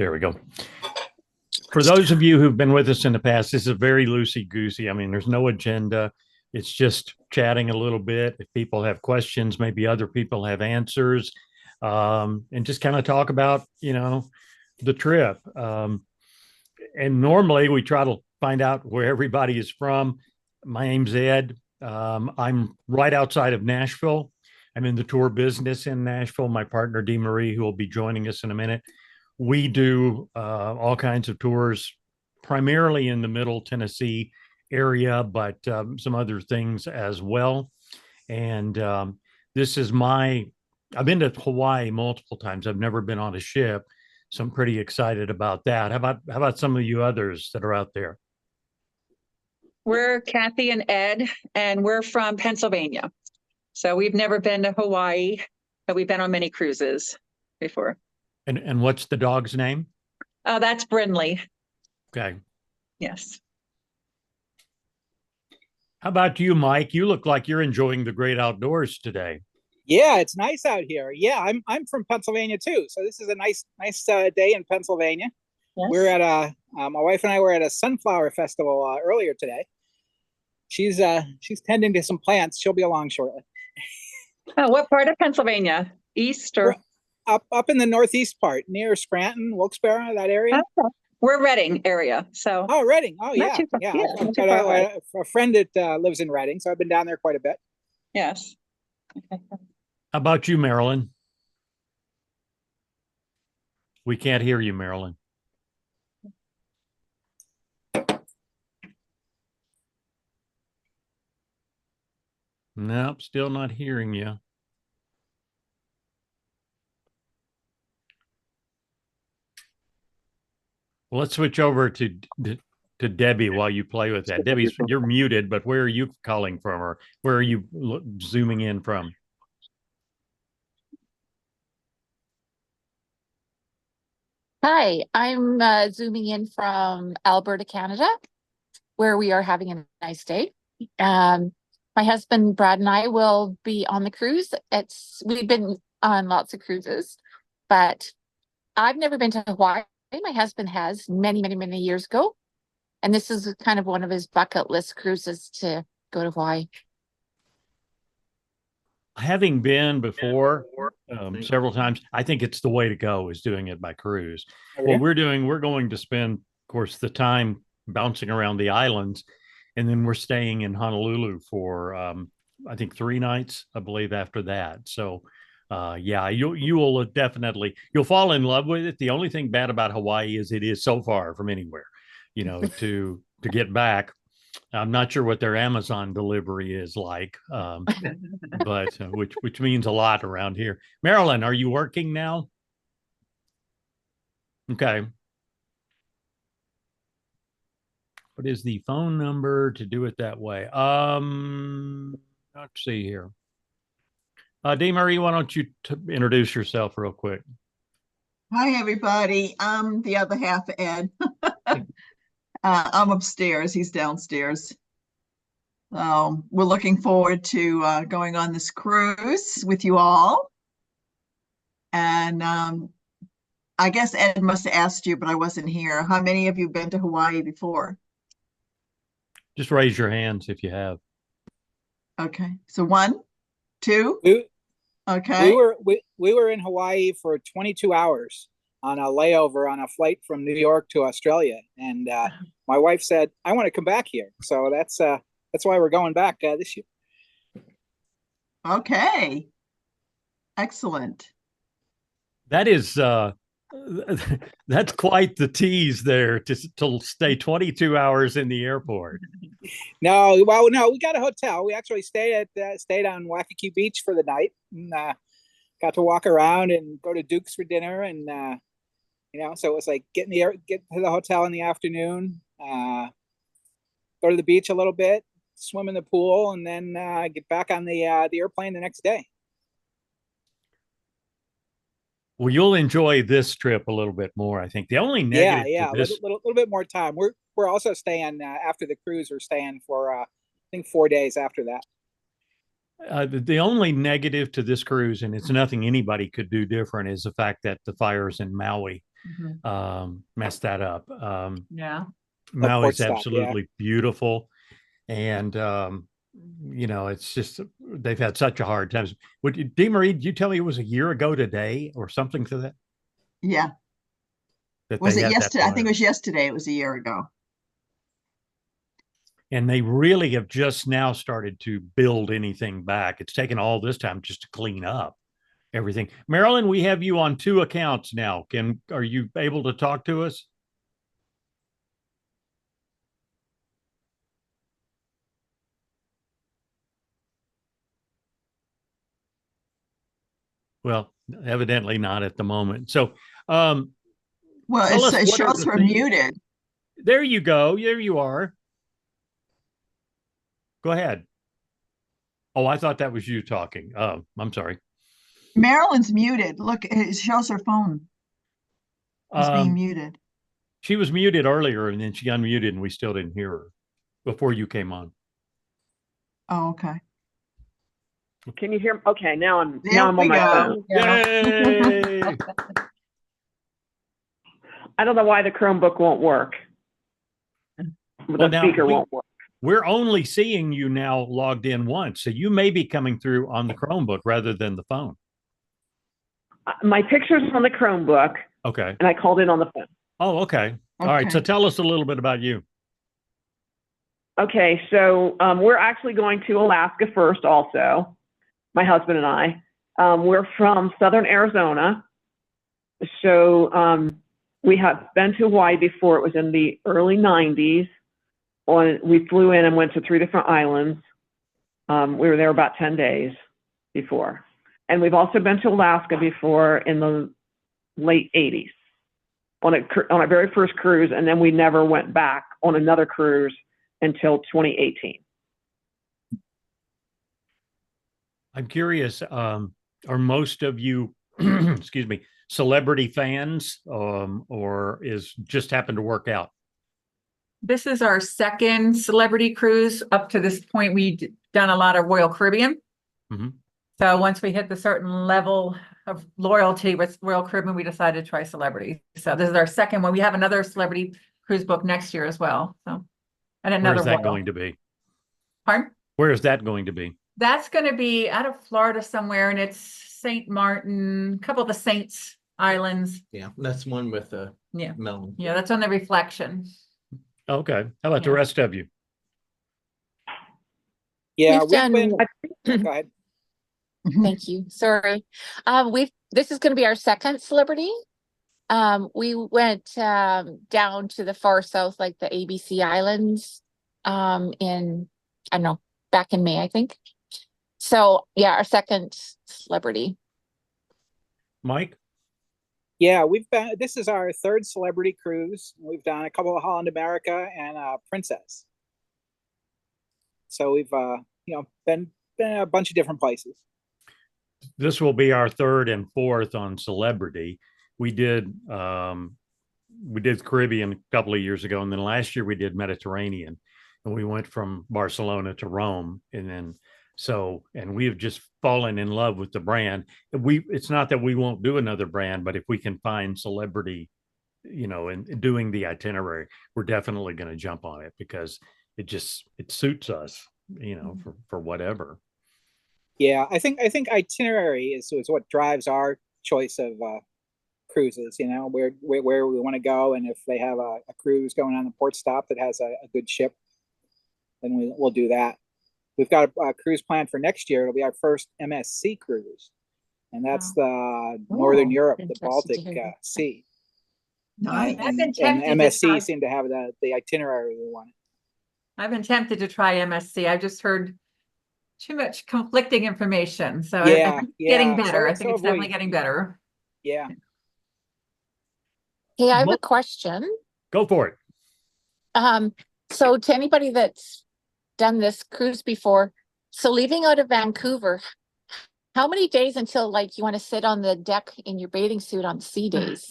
There we go. For those of you who've been with us in the past, this is very loosey-goosey. I mean, there's no agenda. It's just chatting a little bit. If people have questions, maybe other people have answers, and just kind of talk about, the trip. And normally we try to find out where everybody is from. My name's Ed. I'm right outside of Nashville. I'm in the tour business in Nashville. My partner, Dee Marie, who will be joining us in a minute. We do all kinds of tours, primarily in the Middle Tennessee area, but some other things as well. And this is I've been to Hawaii multiple times. I've never been on a ship, so I'm pretty excited about that. How about some of you others that are out there? We're Kathy and Ed, and we're from Pennsylvania. So we've never been to Hawaii, but we've been on many cruises before. And what's the dog's name? Oh, that's Brinley. Okay. Yes. How about you, Mike? You look like you're enjoying the great outdoors today. Yeah, it's nice out here. Yeah, I'm from Pennsylvania too, so this is a nice day in Pennsylvania. Yes. We're at my wife and I were at a sunflower festival earlier today. She's tending to some plants. She'll be along shortly. Oh, what part of Pennsylvania? East or up in the northeast part, near Scranton, Wilkes-Barre, that area. Okay. We're Reading area. So Reading. Oh yeah, yeah. I've got a friend that lives in Reading, so I've been down there quite a bit. Yes. Okay. How about you, Marilyn? We can't hear you, Marilyn. Nope, still not hearing you. Well, let's switch over to Debbie while you play with that. Debbie, you're muted, but where are you calling from, or where are you zooming in from? Hi, I'm zooming in from Alberta, Canada, where we are having a nice day. My husband, Brad, and I will be on the cruise. We've been on lots of cruises, but I've never been to Hawaii. My husband has many, many, many years ago. And this is kind of one of his bucket list cruises to go to Hawaii. Having been before several times, I think it's the way to go is doing it by cruise. Oh, yeah? What we're going to spend, of course, the time bouncing around the islands. And then we're staying in Honolulu for, I think, 3 nights, I believe, after that. So, yeah, you will definitely, you'll fall in love with it. The only thing bad about Hawaii is it is so far from anywhere, to get back. I'm not sure what their Amazon delivery is like, but which means a lot around here. Marilyn, are you working now? Okay. What is the phone number to do it that way? Let's see here. Dee Marie, why don't you introduce yourself real quick? Hi, everybody. I'm the other half of Ed. I'm upstairs. He's downstairs. We're looking forward to going on this cruise with you all. And I guess Ed must have asked you, but I wasn't here. How many of you been to Hawaii before? Just raise your hands if you have. Okay. So 1, 2. Okay. We were in Hawaii for 22 hours on a layover on a flight from New York to Australia, and my wife said, "I want to come back here." So that's why we're going back this year. Okay. Excellent. That is that's quite the tease there to stay 22 hours in the airport. No, we got a hotel. We actually stayed on Waikiki Beach for the night, and got to walk around and go to Duke's for dinner, and so it was like get to the hotel in the afternoon, go to the beach a little bit, swim in the pool, and then get back on the airplane the next day. Well, you'll enjoy this trip a little bit more, I think. The only negative to this... a little bit more time. We're also staying after the cruise. We're staying for I think 4 days after that. The only negative to this cruise, and it's nothing anybody could do different, is the fact that the fire's in Maui. messed that up. Yeah. Maui's stop, yeah. absolutely beautiful. And, it's just, they've had such a hard time. Dee Marie, did you tell me it was a year ago today or something to that? Yeah. That Was they it had that yesterday? I think it fire? was yesterday. It was a year ago. And they really have just now started to build anything back. It's taken all this time just to clean up everything. Marilyn, we have you on 2 accounts now. Are you able to talk to us? Well, evidently not at the moment. So, Well, tell us it what are shows the her things. muted. There you go. There you are. Go ahead. Oh, I thought that was you talking. Oh, I'm sorry. Marilyn's muted. Look, it shows her phone is being Um, muted. she was muted earlier and then she unmuted and we still didn't hear her before you came on. Oh, okay. Can you hear? Okay, now I'm There on we my go. phone. Yay! I don't know why the Chromebook won't work. Well, The now speaker won't work. we're only seeing you now logged in once. So you may be coming through on the Chromebook rather than the phone. My picture's on the Chromebook, Okay. and I called in on the phone. Oh, okay. All right. So Okay. tell us a little bit about you. Okay, so we're actually going to Alaska first also, my husband and I. We're from Southern Arizona. So we have been to Hawaii before. It was in the early 90s. We flew in and went to 3 different islands. We were there about 10 days before. And we've also been to Alaska before in the late 80s on our very first cruise. And then we never went back on another cruise until 2018. I'm curious, are most of you, excuse me, celebrity fans, or is just happened to work out? This is our second celebrity cruise. Up to this point, we've done a lot of Royal Caribbean. Mhm. So once we hit the certain level of loyalty with Royal Caribbean, we decided to try celebrity. So this is our second one. We have another celebrity cruise book next year as well. So, and Where another is that Royal. going to be? Pardon? Where is that going to be? That's going to be out of Florida somewhere, and it's St. Martin, a couple of the Saints Islands. Yeah, that's one with Yeah. Melon. Yeah, that's on the Reflection. Okay. How about the Yeah. rest of you? Yeah, We've we've done- been. Go ahead. Thank you. Sorry. This is going to be our second celebrity. We went down to the far south, like the ABC Islands, in, I don't know, back in May, I think. So yeah, our second celebrity. Mike? Yeah, we've been. This is our third celebrity cruise. We've done a couple of Holland America and Princess. So we've been a bunch of different places. This will be our third and fourth on celebrity. We did Caribbean a couple of years ago, and then last year we did Mediterranean, and we went from Barcelona to Rome, and then and we have just fallen in love with the brand. It's not that we won't do another brand, but if we can find celebrity, in doing the itinerary, we're definitely going to jump on it because it suits us, for whatever. Yeah, I think itinerary is what drives our choice of cruises. Where we want to go, and if they have a cruise going on the port stop that has a good ship, then we'll do that. We've got a cruise planned for next year. It'll be our first MSC cruise, and that's the Northern Europe, the Baltic Sea. Nice. I've been And tempted to MSC try- seem to have the itinerary we wanted. I've been tempted to try MSC. I've just heard too much conflicting information. So Yeah, I think it's getting yeah. better. I So think it's have we. definitely getting better. Yeah. Hey, I have a question. Go for it. So to anybody that's done this cruise before, so leaving out of Vancouver, how many days until like you want to sit on the deck in your bathing suit on sea days?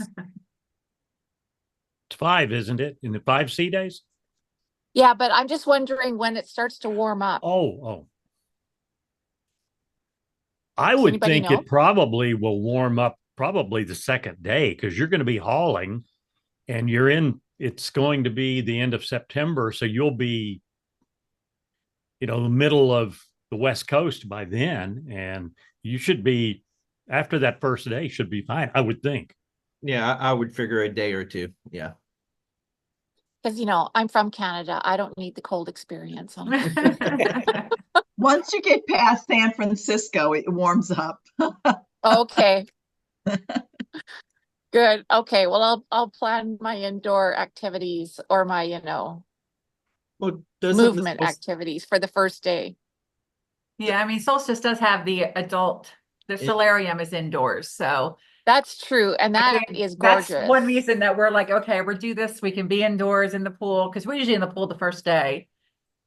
It's 5, isn't it? In the 5 sea days? Yeah, but I'm just wondering when it starts to warm up. Oh. I Does would anybody think know? it probably will warm up probably the second day, because you're going to be hauling and it's going to be the end of September. So you'll be, the middle of the West Coast by then. And you should be, after that first day, should be fine, I would think. Yeah, I would figure a day or two. Yeah. Because, I'm from Canada. I don't need the cold experience. Once you get past San Francisco, it warms up. Okay. Good. Okay. Well, I'll plan my indoor activities or my, Well, doesn't movement activities for the first day. Yeah, I mean, Solstice does have the solarium is indoors, so. That's true. And that I mean, is gorgeous. That's one reason that we're like, okay, we'll do this. We can be indoors in the pool, because we're usually in the pool the first day.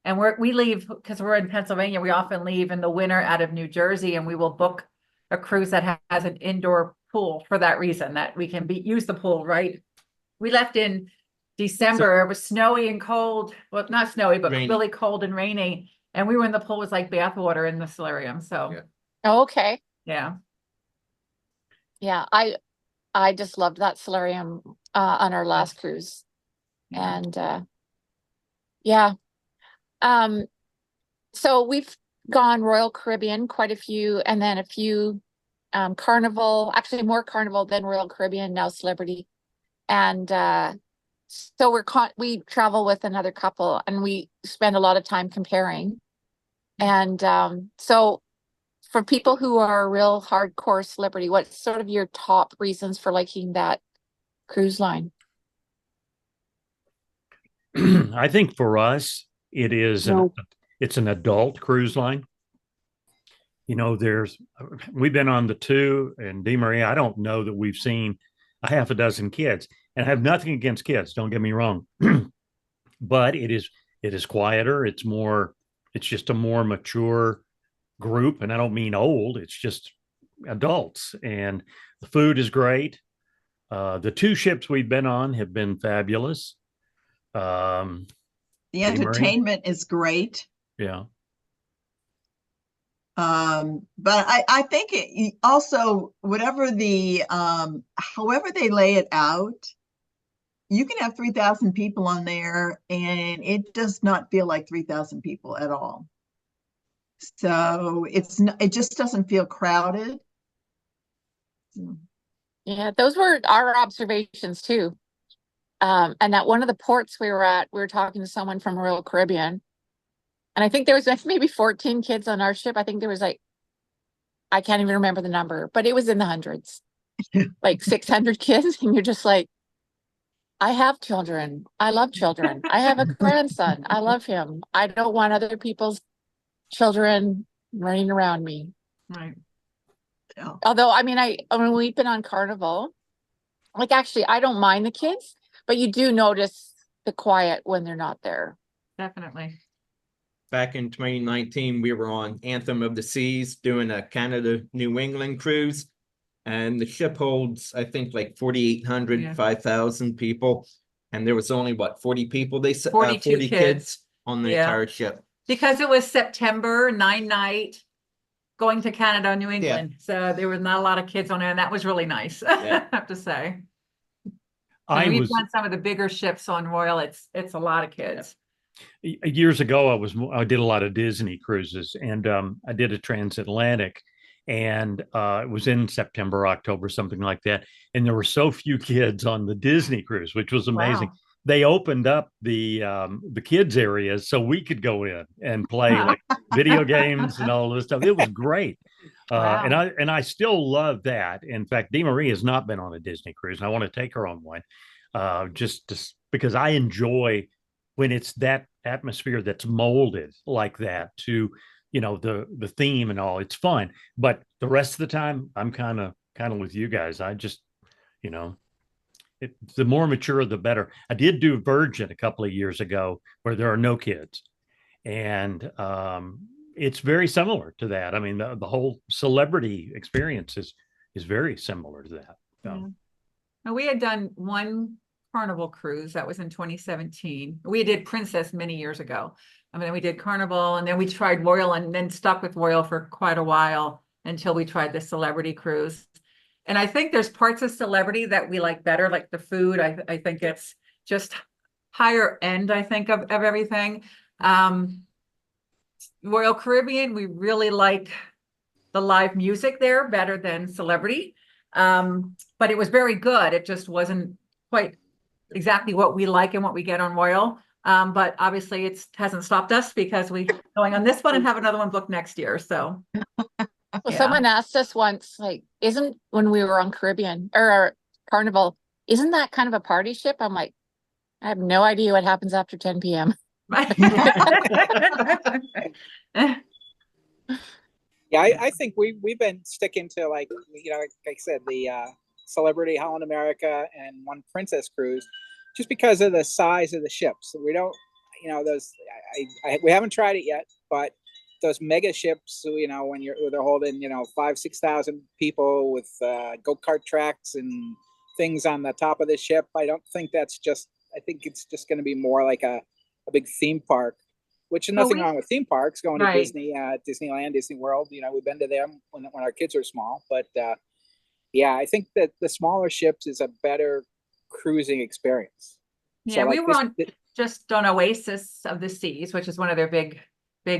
And we leave, because we're in Pennsylvania, we often leave in the winter out of New Jersey, and we will book a cruise that has an indoor pool for that reason, that we can use the pool, right? We left in December. It was snowy and cold. Well, not snowy, but Rainy. really cold and rainy. And we were in the pool, it was like bath water in the solarium. So, Yeah. Okay. yeah. Yeah. I just loved that solarium on our last cruise. Yeah. And yeah. So we've gone Royal Caribbean, quite a few, and then a few Carnival, actually more Carnival than Royal Caribbean, now Celebrity. And so we travel with another couple, and we spend a lot of time comparing. And so for people who are real hardcore Celebrity, what's sort of your top reasons for liking that cruise line? I think for us, it's an adult cruise line. We've been on the two, and DeMaria, I don't know that we've seen a half a dozen kids, and I have nothing against kids, don't get me wrong. But it is quieter. It's just a more mature group, and I don't mean old, it's just adults, and the food is great. The two ships we've been on have been fabulous. The entertainment is great. Yeah. But I think it also, however they lay it out, you can have 3,000 people on there and it does not feel like 3,000 people at all. So it just doesn't feel crowded. Yeah, those were our observations too. And at one of the ports we were at, we were talking to someone from Royal Caribbean. And I think there was maybe 14 kids on our ship. I think there was I can't even remember the number, but it was in the hundreds, like 600 kids. And you're just like, I have children. I love children. I have a grandson. I love him. I don't want other people's children running around me. Right. Yeah. Although, I mean, we've been on Carnival. Actually, I don't mind the kids, but you do notice the quiet when they're not there. Definitely. Back in 2019, we were on Anthem of the Seas doing a Canada New England cruise. And the ship holds, I think, like 4,800, Yeah. 5,000 people. And there was only, 40 people? 42 40 kids. kids on the Yeah. entire ship. Because it was September, 9-night, going to Canada, New England. So there was not a lot of kids on there, and that was really nice, Yeah. I have to say. And we've was done some of the bigger ships on Royal. It's a lot of kids. years ago. I did a lot of Disney cruises, and I did a transatlantic, and it was in September, October, something like that. And there were so few kids on the Disney cruise, which was amazing. Wow. They opened up the kids areas so we could go in and play like video games and all this stuff. It was great. Wow. And I still love that. In fact, DeMaria has not been on a Disney cruise, and I want to take her on one, just because I enjoy when it's that atmosphere that's molded like that to, the theme and all. It's fun, but the rest of the time, I'm kind of with you guys. I just, the more mature, the better. I did do Virgin a couple of years ago where there are no kids, and it's very similar to that. I mean, the whole celebrity experience is very similar to that. Yeah. Now, we had done one Carnival cruise that was in 2017. We did Princess many years ago. I mean, we did Carnival, and then we tried Royal, and then stuck with Royal for quite a while until we tried the Celebrity cruise. And I think there's parts of Celebrity that we like better, like the food. I think it's just higher end, I think, of everything. Royal Caribbean, we really like the live music there better than Celebrity. But it was very good. It just wasn't quite exactly what we like and what we get on Royal. But obviously it hasn't stopped us because we're going on this one and have another one booked next year. So Well, yeah. someone asked us once, like, isn't when we were on Caribbean or Carnival, isn't that kind of a party ship? I'm like, I have no idea what happens after 10 p.m. Yeah, I think we've been sticking to, like, like I said, the Celebrity, Holland America, and one Princess cruise, just because of the size of the ships. We don't, those. We haven't tried it yet, but those mega ships, when they're holding 5,000-6,000 people with go-kart tracks and things on the top of the ship. I don't think that's just. I think it's just going to be more like a big theme park. Which is nothing wrong with theme parks, going to Disney, Disneyland, Disney World. We've been to them when our kids were small. But yeah, I think that the smaller ships is a better cruising experience. Yeah, so, we were just on Oasis of the Seas, which is one of their big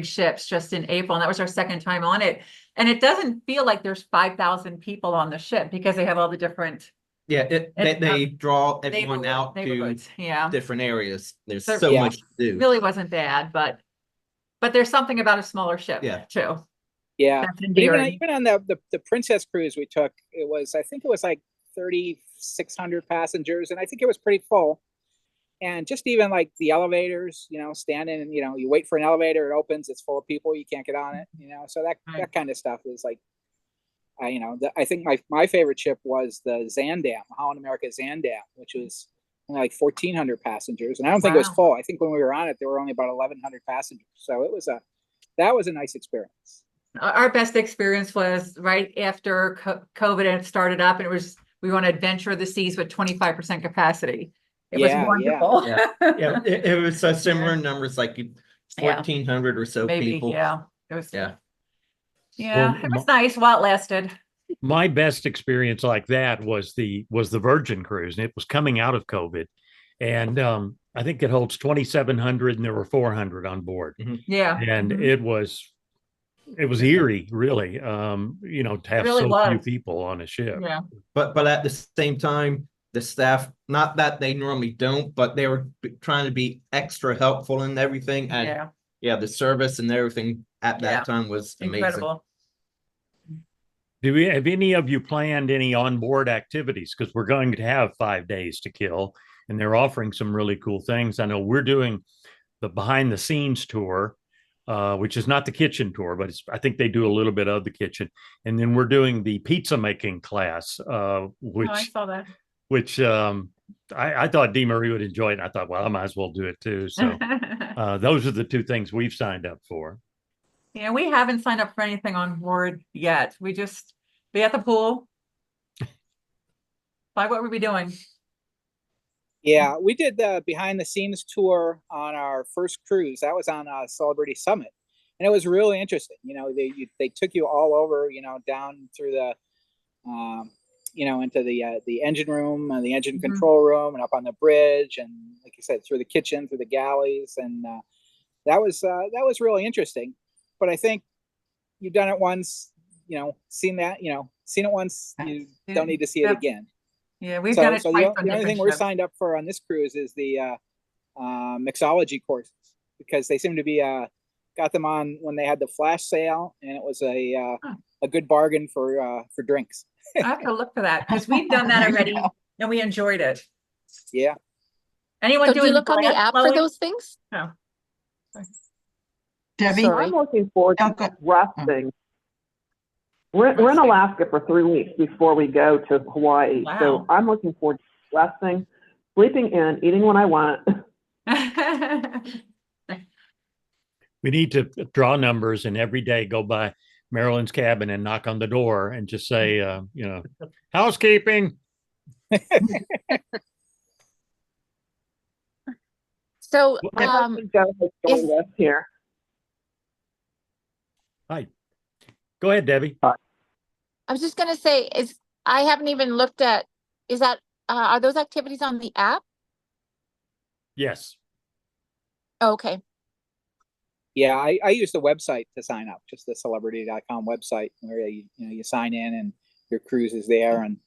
ships, just in April. And that was our second time on it. And it doesn't feel like there's 5,000 people on the ship because they have all the different. Yeah, they draw everyone out to yeah. different areas. There's So, so much to do. Really wasn't bad, but there's something about a smaller ship too. Yeah, but even on the Princess cruise we took, I think it was like 3,600 passengers, and I think it was pretty full. And just even like the elevators, standing and you wait for an elevator, it opens, it's full of people, you can't get on it, so that kind of stuff is like. I think my favorite ship was the Zandam, Holland America Zandam, which was only like 1,400 passengers, and I don't think it was full. I think when we were on it, there were only about 1,100 passengers, so that was a nice experience. Our best experience was right after COVID and it started up, and we were on Adventure of the Seas with 25% capacity. It was wonderful. Yeah, it was similar numbers, like 1,400 or so maybe, people. Yeah, it was. Well, it was nice while it lasted. My best experience like that was the Virgin cruise, and it was coming out of COVID, and I think it holds 2,700, and there were 400 on board. Mm-hmm. Yeah, and it was eerie, really. To have few people on a ship. Yeah, but at the same time, the staff, not that they normally don't, but they were trying to be extra helpful and everything. And the service and everything at that time was amazing. Incredible. Have any of you planned any onboard activities? Because we're going to have 5 days to kill, and they're offering some really cool things. I know we're doing the behind the scenes tour, which is not the kitchen tour, but I think they do a little bit of the kitchen. And then we're doing the pizza making class, which I saw that. Which I thought Dee Marie would enjoy it. And I thought, well, I might as well do it too. So those are the two things we've signed up for. Yeah, we haven't signed up for anything on board yet. We just be at the pool. What were we doing? Yeah, we did the behind the scenes tour on our first cruise. That was on Celebrity Summit, and it was really interesting. They took you all over, down through the, into the engine room and the engine control room, and up on the bridge, and like you said, through the kitchen, through the galleys, and that was really interesting. But I think you've done it once, seen it once, you don't need to see it again. Yeah, we've done it twice. The only thing we're signed up for on this cruise is the mixology courses, because they seem to be got them on when they had the flash sale, and it was a good bargain for drinks. I have to look for that, because we've done that already and we enjoyed it. Yeah. Anyone do you look on the app for those things? No. Debbie? I'm looking forward to resting. We're in Alaska for 3 weeks before we go to Hawaii. Wow. So I'm looking forward to resting, sleeping in, eating when I want. We need to draw numbers and every day go by Marilyn's cabin and knock on the door and just say, housekeeping. So, My husband Joe has joined us here. Hi. Go ahead, Debbie. I was just going to say, I haven't even looked at, is that, are those activities on the app? Yes. Okay. Yeah, I use the website to sign up, just the celebrity.com website where you sign in and your cruise is there, and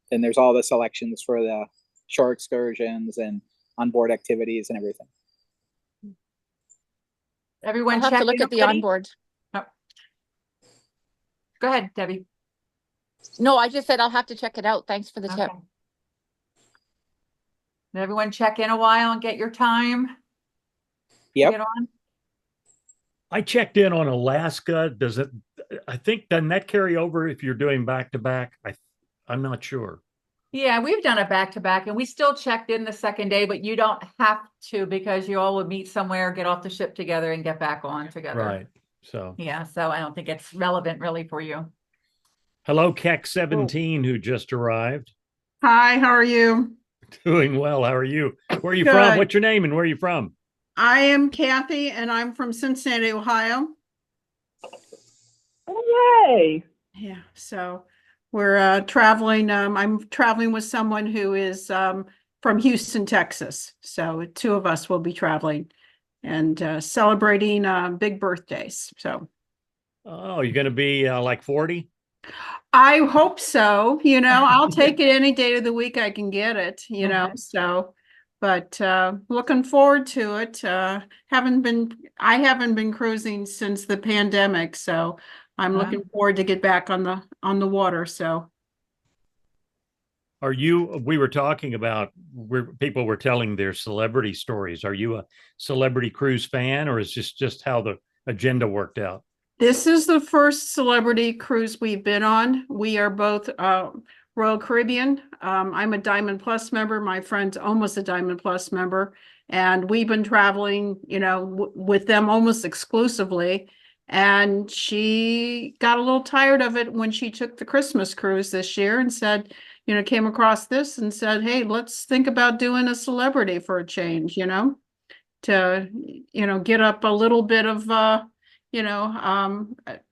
then there's all the selections for the shore excursions and onboard activities and everything. Everyone I'll have check to look in at the already? onboard. Oh. Go ahead, Debbie. No, I just said I'll have to check it out. Thanks for the tip. Okay. Did everyone check in a while and get your time? to Yep. Get on? I checked in on Alaska. Does it, I think, doesn't that carry over if you're doing back to back? I'm not sure. Yeah, we've done it back to back and we still checked in the second day, but you don't have to because you all would meet somewhere, get off the ship together and get back on together. Right. So, Yeah, so I don't think it's relevant really for you. hello, Keck 17, who just arrived. Hi, how are you? Doing well. How are you? Where are you Good. from? What's your name and where are you from? I am Kathy and I'm from Cincinnati, Ohio. Oh, yay. Yeah, so we're traveling. I'm traveling with someone who is from Houston, Texas. So two of us will be traveling and celebrating big birthdays. So Oh, you're going to be like 40? I hope so. I'll take it any day of the week I can get it, so, but looking forward to it. I haven't been cruising since the pandemic, so I'm looking forward to get back on the water, so. We were talking about where people were telling their celebrity stories. Are you a celebrity cruise fan, or is this just how the agenda worked out? This is the first celebrity cruise we've been on. We are both Royal Caribbean. I'm a Diamond Plus member. My friend's almost a Diamond Plus member. And we've been traveling, with them almost exclusively. And she got a little tired of it when she took the Christmas cruise this year and said, came across this and said, hey, let's think about doing a celebrity for a change, to, get up a little bit of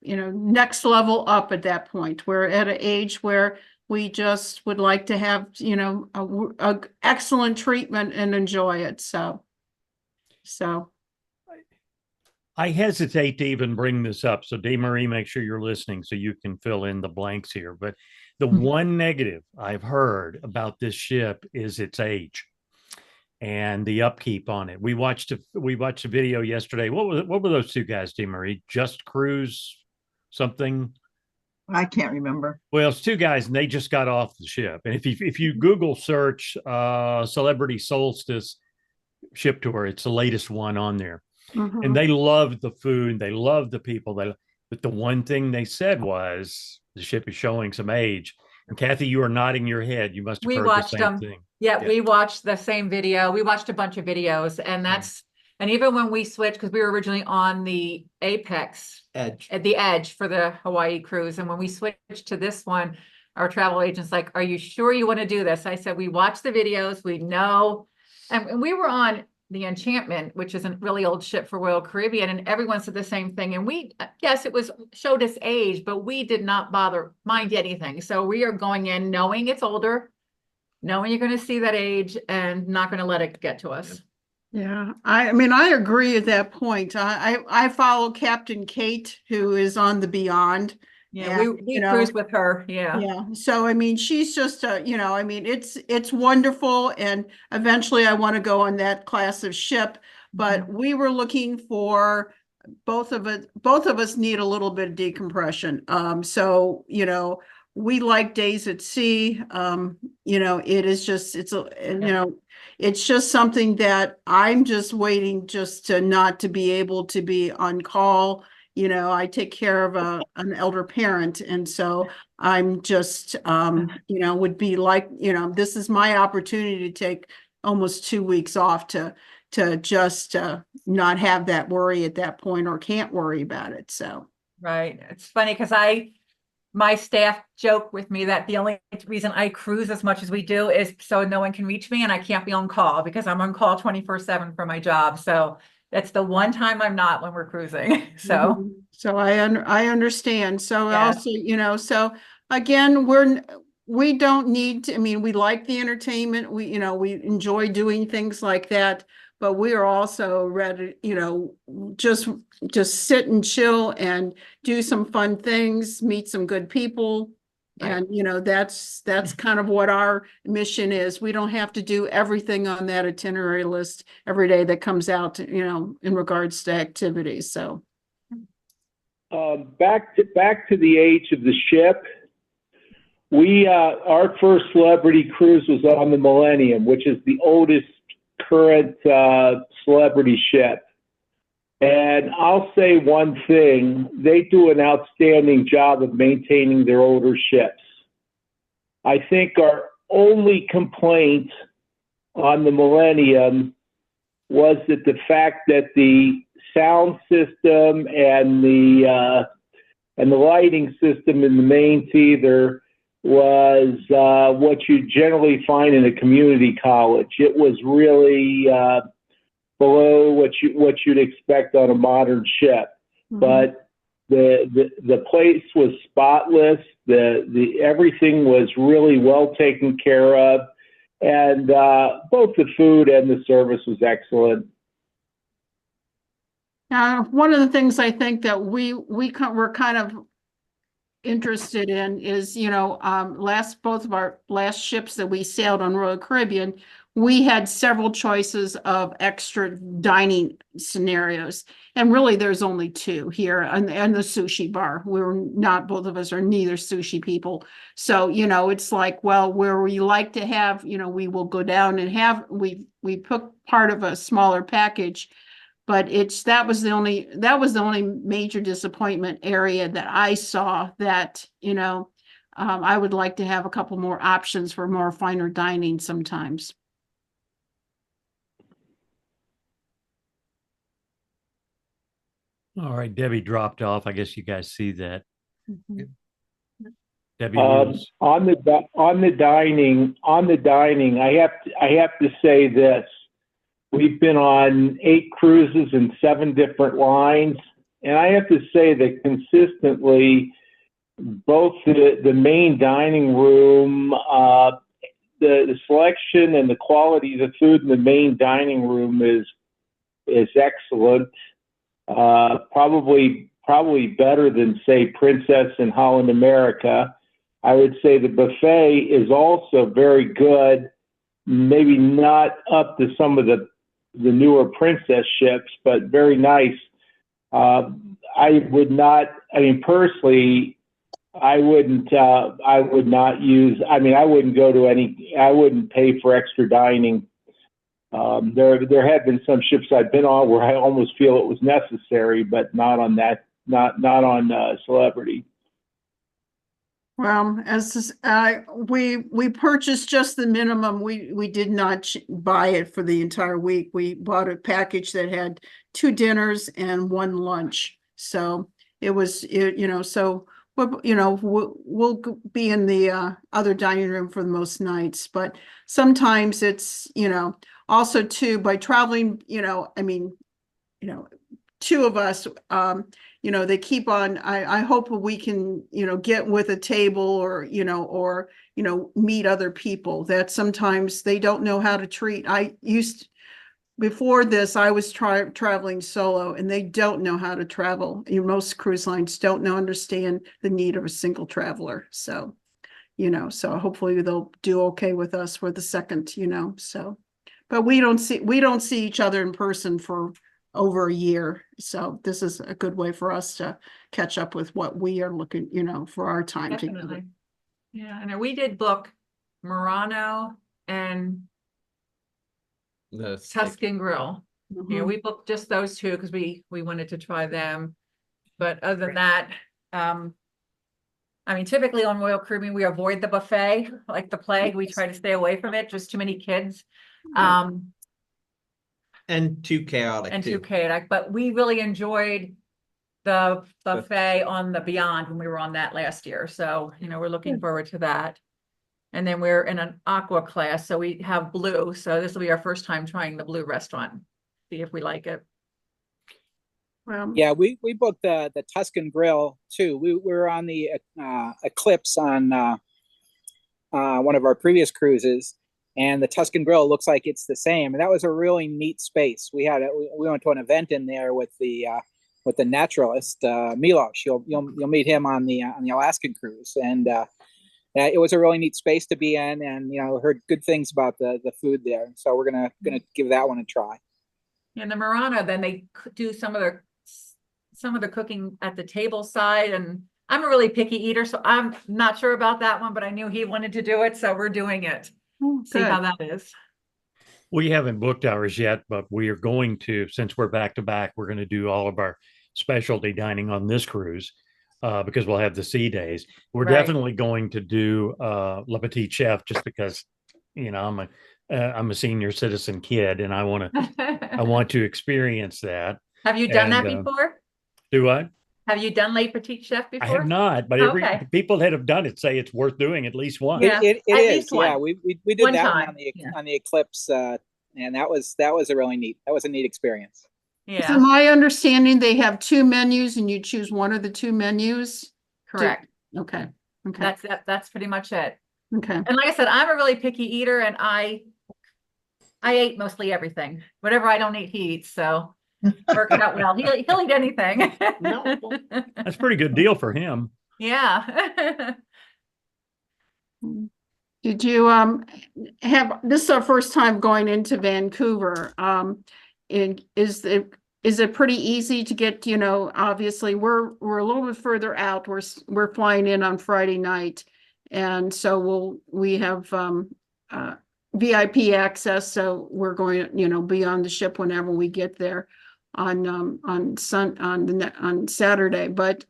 next level up at that point. We're at an age where we just would like to have, a excellent treatment and enjoy it. So. I hesitate to even bring this up. So DeMarie, make sure you're listening so you can fill in the blanks here. But the one negative I've heard about this ship is its age and the upkeep on it. We watched a video yesterday. What were those two guys, DeMarie? Just Cruise something? I can't remember. Well, it's two guys and they just got off the ship. And if you Google search Celebrity Solstice ship tour, it's the latest one on there. Mhm. And they loved the food, they loved the people. But the one thing they said was the ship is showing some age. And Kathy, you are nodding your head. You must have heard the same thing. Yeah, we watched the same video. We watched a bunch of videos, and and even when we switched, because we were originally on the Apex Edge. at the Edge for the Hawaii cruise, and when we switched to this one, our travel agent's like, "Are you sure you want to do this?" I said, "We watched the videos, we know," and we were on the Enchantment, which is a really old ship for Royal Caribbean, and everyone said the same thing. And yes, it showed us age, but we did not mind anything. So we are going in knowing it's older, knowing you're going to see that age, and not going to let it get to us. Yeah, I mean, I agree at that point. I follow Captain Kate, who is on the Beyond. Yeah, we cruise with her. Yeah. Yeah. So, I mean, she's just, it's wonderful. And eventually I want to go on that class of ship, but we were looking for both of us need a little bit of decompression. So, we like days at sea. It is just, it's just something that I'm just waiting just to not to be able to be on call. I take care of an elder parent. And so I'm just, would be like, this is my opportunity to take almost 2 weeks off to just not have that worry at that point or can't worry about it. So. Right. It's funny because my staff joke with me that the only reason I cruise as much as we do is so no one can reach me and I can't be on call because I'm on call 24/7 for my job. So that's the one time I'm not when we're cruising. So I understand. So Yeah. also, so again, we don't need to, I mean, we like the entertainment. We, we enjoy doing things like that, but we are also ready, just sit and chill and do some fun things, meet some good people. Right. And, that's kind of what our mission is. We don't have to do everything on that itinerary list every day that comes out, in regards to activities. So. Back to the age of the ship. Our first celebrity cruise was on the Millennium, which is the oldest current celebrity ship. And I'll say one thing, they do an outstanding job of maintaining their older ships. I think our only complaint on the Millennium was that the fact that the sound system and the lighting system in the main theater was what you generally find in a community college. It was really below what you'd expect on a modern ship. Mm-hmm. But the place was spotless. The everything was really well taken care of, and both the food and the service was excellent. Now, one of the things I think that we're kind of interested in is, both of our last ships that we sailed on Royal Caribbean, we had several choices of extra dining scenarios. And really, there's only two here and the sushi bar. Both of us are neither sushi people. So, it's like, well, where we like to have, we will go down and have, we put part of a smaller package. But that was the only major disappointment area that I saw that, I would like to have a couple more options for more finer dining sometimes. All right, Debbie dropped off. I guess you guys see that. Mm-hmm. Debbie on the dining, I have to say this. We've been on 8 cruises and 7 different lines. And I have to say that consistently, both the main dining room, the selection and the quality of the food in the main dining room is excellent. Probably better than, say, Princess and Holland America. I would say the buffet is also very good. Maybe not up to some of the newer Princess ships, but very nice. I would not pay for extra dining. There have been some ships I've been on where I almost feel it was necessary, but not on Celebrity. Well, as we purchased just the minimum. We did not buy it for the entire week. We bought a package that had 2 dinners and 1 lunch. So it was, so we'll be in the other dining room for the most nights. But sometimes it's, also too, by traveling, 2 of us, they keep on, I hope we can, get with a table or meet other people that sometimes they don't know how to treat. Before this, I was traveling solo and they don't know how to travel. Most cruise lines don't understand the need of a single traveler. So, so hopefully they'll do okay with us for the second, so, but we don't see each other in person for over a year. So this is a good way for us to catch up with what we are looking, for our time. Definitely. Together. Yeah, and we did book Murano and Tuscan Grill. Mm-hmm. We booked just those 2 because we wanted to try them. But other than that, typically on Royal Caribbean, we avoid the buffet like the plague. We try to stay away from it, just too many kids. And too chaotic. But we really enjoyed the buffet on the Beyond when we were on that last year. So, we're looking forward to that. And then we're in an aqua class, so we have blue. So this will be our first time trying the blue restaurant. See if we like it. Yeah, we booked the Tuscan Grill too. We were on the Eclipse on one of our previous cruises, and the Tuscan Grill looks like it's the same. And that was a really neat space. We went to an event in there with the naturalist Milos. You'll meet him on the Alaskan cruise, and it was a really neat space to be in. And heard good things about the food there. So we're gonna give that one a try. In the Marana, then they do some of the cooking at the table side, and I'm a really picky eater, so I'm not sure about that one, but I knew he wanted to do it, so we're doing it. See how that is. We haven't booked ours yet, but we are going to, since we're back to back, we're going to do all of our specialty dining on this cruise because we'll have the sea days. We're definitely going to do Le Petit Chef just because, I'm a senior citizen kid and I want to experience that. Have you done that before? Do I? Have you done Le Petit Chef before? I have not, but people that have done it say it's worth doing at least once. Yeah, it is. Yeah, we did one that time. one on the Eclipse, and that was a really neat. That was a neat experience. Yeah. So my understanding, they have 2 menus and you choose one of the 2 menus. Correct. Okay. Okay. That's pretty much it. Okay. And like I said, I'm a really picky eater, and I ate mostly everything. Whatever I don't eat, he eats. So worked out well. He'll eat anything. That's a pretty good deal for him. Yeah. Did you have, this is our first time going into Vancouver. Is it pretty easy to get, obviously we're a little bit further out. We're flying in on Friday night. And so we have VIP access. So we're going to, be on the ship whenever we get there on Saturday. But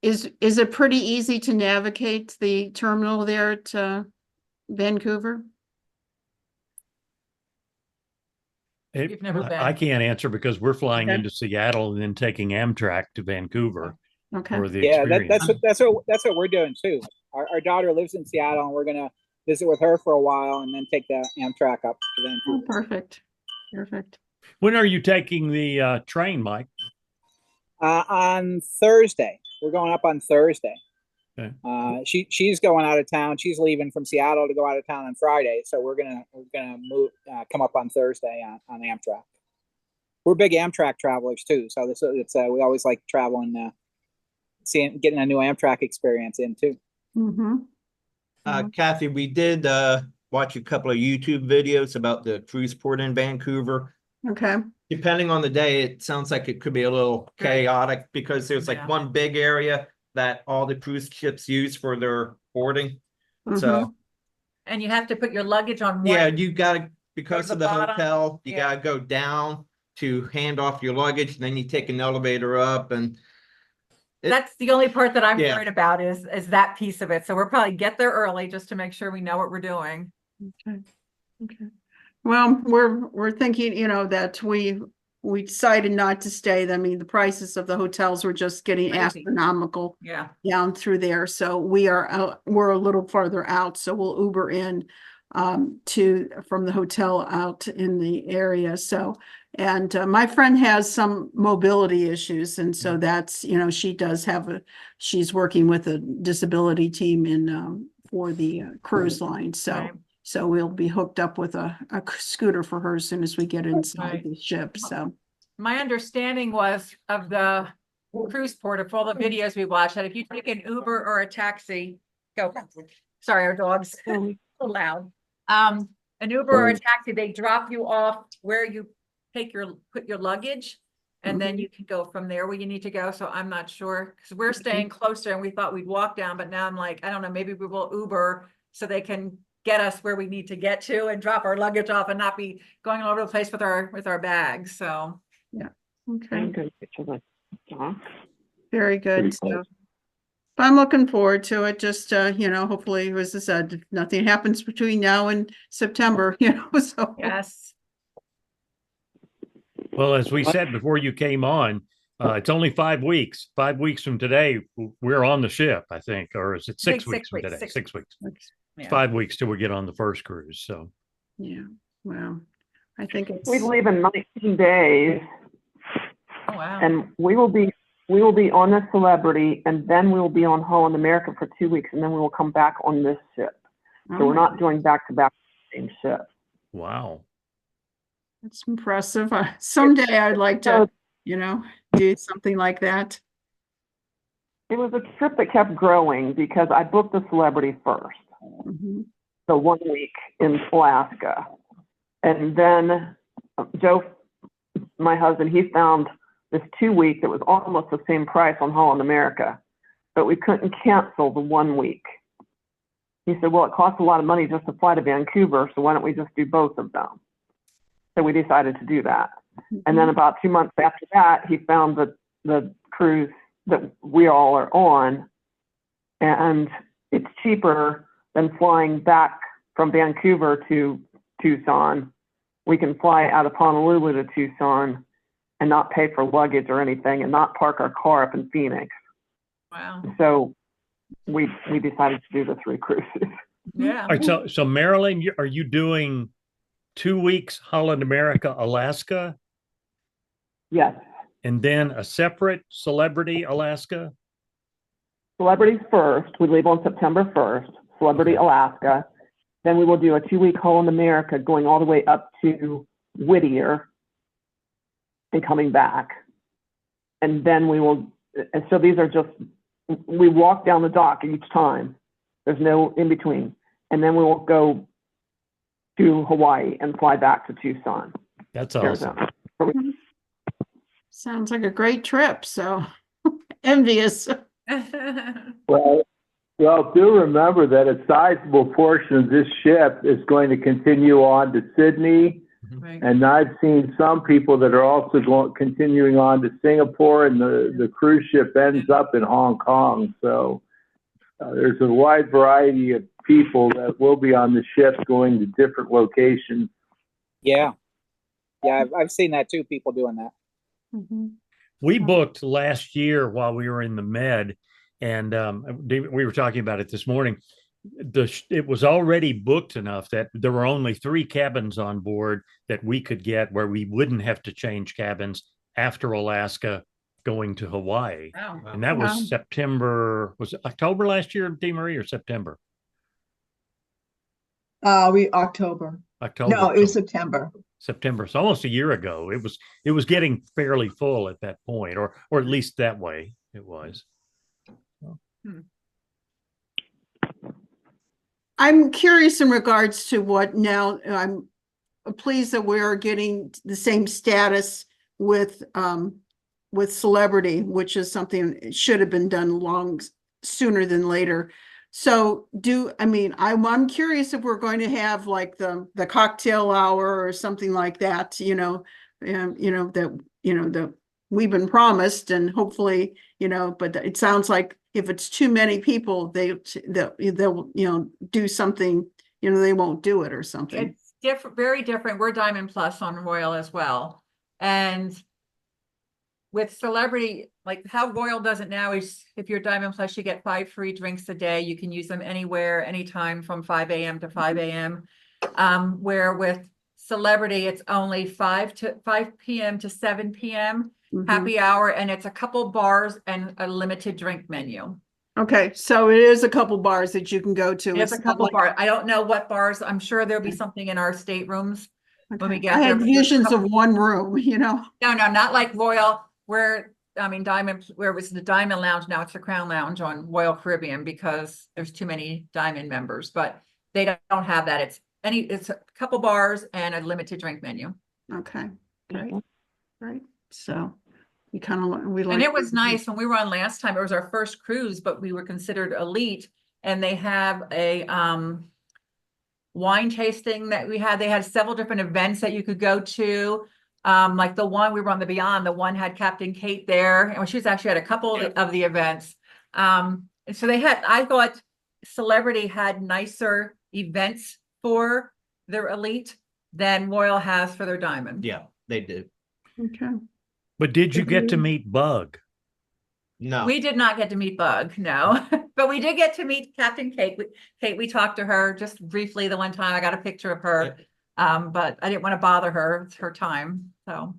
is it pretty easy to navigate the terminal there at Vancouver? You've never been. I can't answer because we're flying into Seattle and then taking Amtrak to Vancouver. Okay. For the Yeah, experience. that's what we're doing too. Our daughter lives in Seattle, and we're gonna visit with her for a while, and then take the Amtrak up to Vancouver. Oh, perfect. When are you taking the train, Mike? On Thursday. We're going up on Thursday. Okay. She's going out of town. She's leaving from Seattle to go out of town on Friday. So we're gonna move, come up on Thursday on Amtrak. We're big Amtrak travelers too. So we always like traveling, getting a new Amtrak experience in too. Mm-hmm. Kathy, we did watch a couple of YouTube videos about the cruise port in Vancouver. Okay. Depending on the day, it sounds like it could be a little chaotic because there's like one big area that all the cruise ships use for their boarding. So, and you have to put your luggage on one. yeah, you gotta, because of the bottom. hotel, you gotta go down to hand off your luggage, and then you take an elevator up, and that's the only part that I'm worried about is that piece of it. So we'll probably get there early just to make sure we know what we're doing. Okay. Well, we're thinking, that we decided not to stay. I mean, the prices of the hotels were just getting astronomical down through there. So we're a little farther out. So we'll Uber in from the hotel out in the area. So, and my friend has some mobility issues. And so that's, she's working with a disability team for the cruise line. So we'll be hooked up with a scooter for her as soon as we get inside the ship. So my understanding was of the cruise port, of all the videos we watched, that if you take an Uber or a taxi, sorry, our dog's so loud. An Uber or a taxi, they drop you off where you put your luggage, and then you can go from there where you need to go. So I'm not sure, because we're staying closer and we thought we'd walk down, but now I'm like, I don't know, maybe we will Uber so they can get us where we need to get to and drop our luggage off and not be going all over the place with our bags. So okay, very good. So I'm looking forward to it. Just hopefully, as I said, nothing happens between now and September. So yes. Well, as we said before you came on, it's only 5 weeks. 5 weeks from today, we're on the ship, I think, or is it 6 weeks from today? 6 weeks. Yeah. 5 weeks till we get on the first cruise. So yeah, well, I think we leave in 19 days. Oh wow! And we will be on the Celebrity, and then we will be on Holland America for 2 weeks, and then we will come back on this ship. So we're not doing back-to-back same ship. Wow. That's impressive. Someday I'd like to, do something like that. It was a trip that kept growing because I booked the Celebrity first. Mhm. So 1 week in Alaska. And then Joe, my husband, he found this 2 week that was almost the same price on Holland America, but we couldn't cancel the 1 week. He said, well, it costs a lot of money just to fly to Vancouver, so why don't we just do both of them? So we decided to do that. And then about 2 months after that, he found the cruise that we all are on, and it's cheaper than flying back from Vancouver to Tucson. We can fly out of Honolulu to Tucson and not pay for luggage or anything and not park our car up in Phoenix. Wow. So we decided to do the 3 cruises. Yeah. All right. So Marilyn, are you doing 2 weeks Holland America, Alaska, Yes. and then a separate Celebrity Alaska? Celebrities first. We leave on September 1st, Celebrity Alaska. Then we will do a 2 week Holland America going all the way up to Whittier and coming back. And then we will, and so these are just, we walk down the dock each time. There's no in between. And then we will go to Hawaii and fly back to Tucson. That's awesome. Arizona. Sounds like a great trip. So envious. Well, do remember that a sizable portion of this ship is going to continue on to Sydney. Right. And I've seen some people that are also continuing on to Singapore, and the cruise ship ends up in Hong Kong. So there's a wide variety of people that will be on the ship going to different locations. Yeah. Yeah, I've seen that too, people doing that. Mhm. We booked last year while we were in the Med, and we were talking about it this morning. It was already booked enough that there were only 3 cabins on board that we could get where we wouldn't have to change cabins after Alaska going to Hawaii. Wow. And that was Wow. September, was it October last year, DeMarie, or September? October. October. No, it was September. September. So almost a year ago. It was getting fairly full at that point, or at least that way it was. I'm curious in regards to what now, I'm pleased that we're getting the same status with Celebrity, which is something that should have been done sooner than later. So I'm curious if we're going to have like the cocktail hour or something like that, that we've been promised, and hopefully, but it sounds like if it's too many people, they'll do something, they won't do it or something. It's different, very different. We're Diamond Plus on Royal as well. And with Celebrity, like how Royal does it now is if you're Diamond Plus, you get 5 free drinks a day. You can use them anywhere, anytime from 5 a.m. to 5 a.m. Where with Celebrity, it's only 5 p.m. to 7 p.m. happy hour, and it's a couple bars and a limited drink menu. Okay, so it is a couple bars that you can go to. It's a couple bars. I don't know what bars. I'm sure there'll be something in our staterooms when we get I there. had but there's a visions couple- of one room, No, not like Royal, where Diamond, where it was the Diamond Lounge, now it's the Crown Lounge on Royal Caribbean because there's too many Diamond members, but they don't have that. It's a couple bars and a limited drink menu. Okay, right. So we like. And it was nice when we were on last time. It was our first cruise, but we were considered elite, and they have a wine tasting that we had. They had several different events that you could go to. Like the one we were on the Beyond, the one had Captain Kate there, and she was actually at a couple of the events. And so I thought Celebrity had nicer events for their elite than Royal has for their Diamond. Yeah, they do. Okay. But did you get to meet Bug? No. We did not get to meet Bug, no, but we did get to meet Captain Kate. We talked to her just briefly the one time. I got a picture of her. But I didn't want to bother her. It's her time. So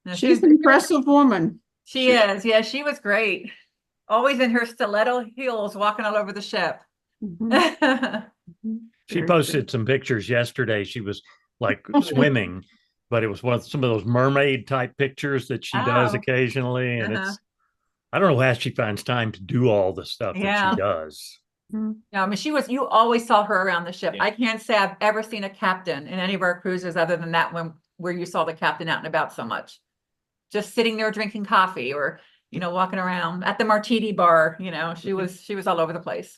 no, She's an impressive woman. She is. Yeah, she was great. Always in her stiletto heels walking all over the ship. Mhm. She Very posted some pictures yesterday. She was like swimming, but it was some of those mermaid type pictures that she does Oh. occasionally. And Uh-huh. I don't know how she finds time to do all the stuff that Yeah. she does. No, I mean, you always saw her around the ship. Yeah. I can't say I've ever seen a captain in any of our cruises other than that one where you saw the captain out and about so much. Just sitting there drinking coffee or, walking around at the martini bar, she was all over the place.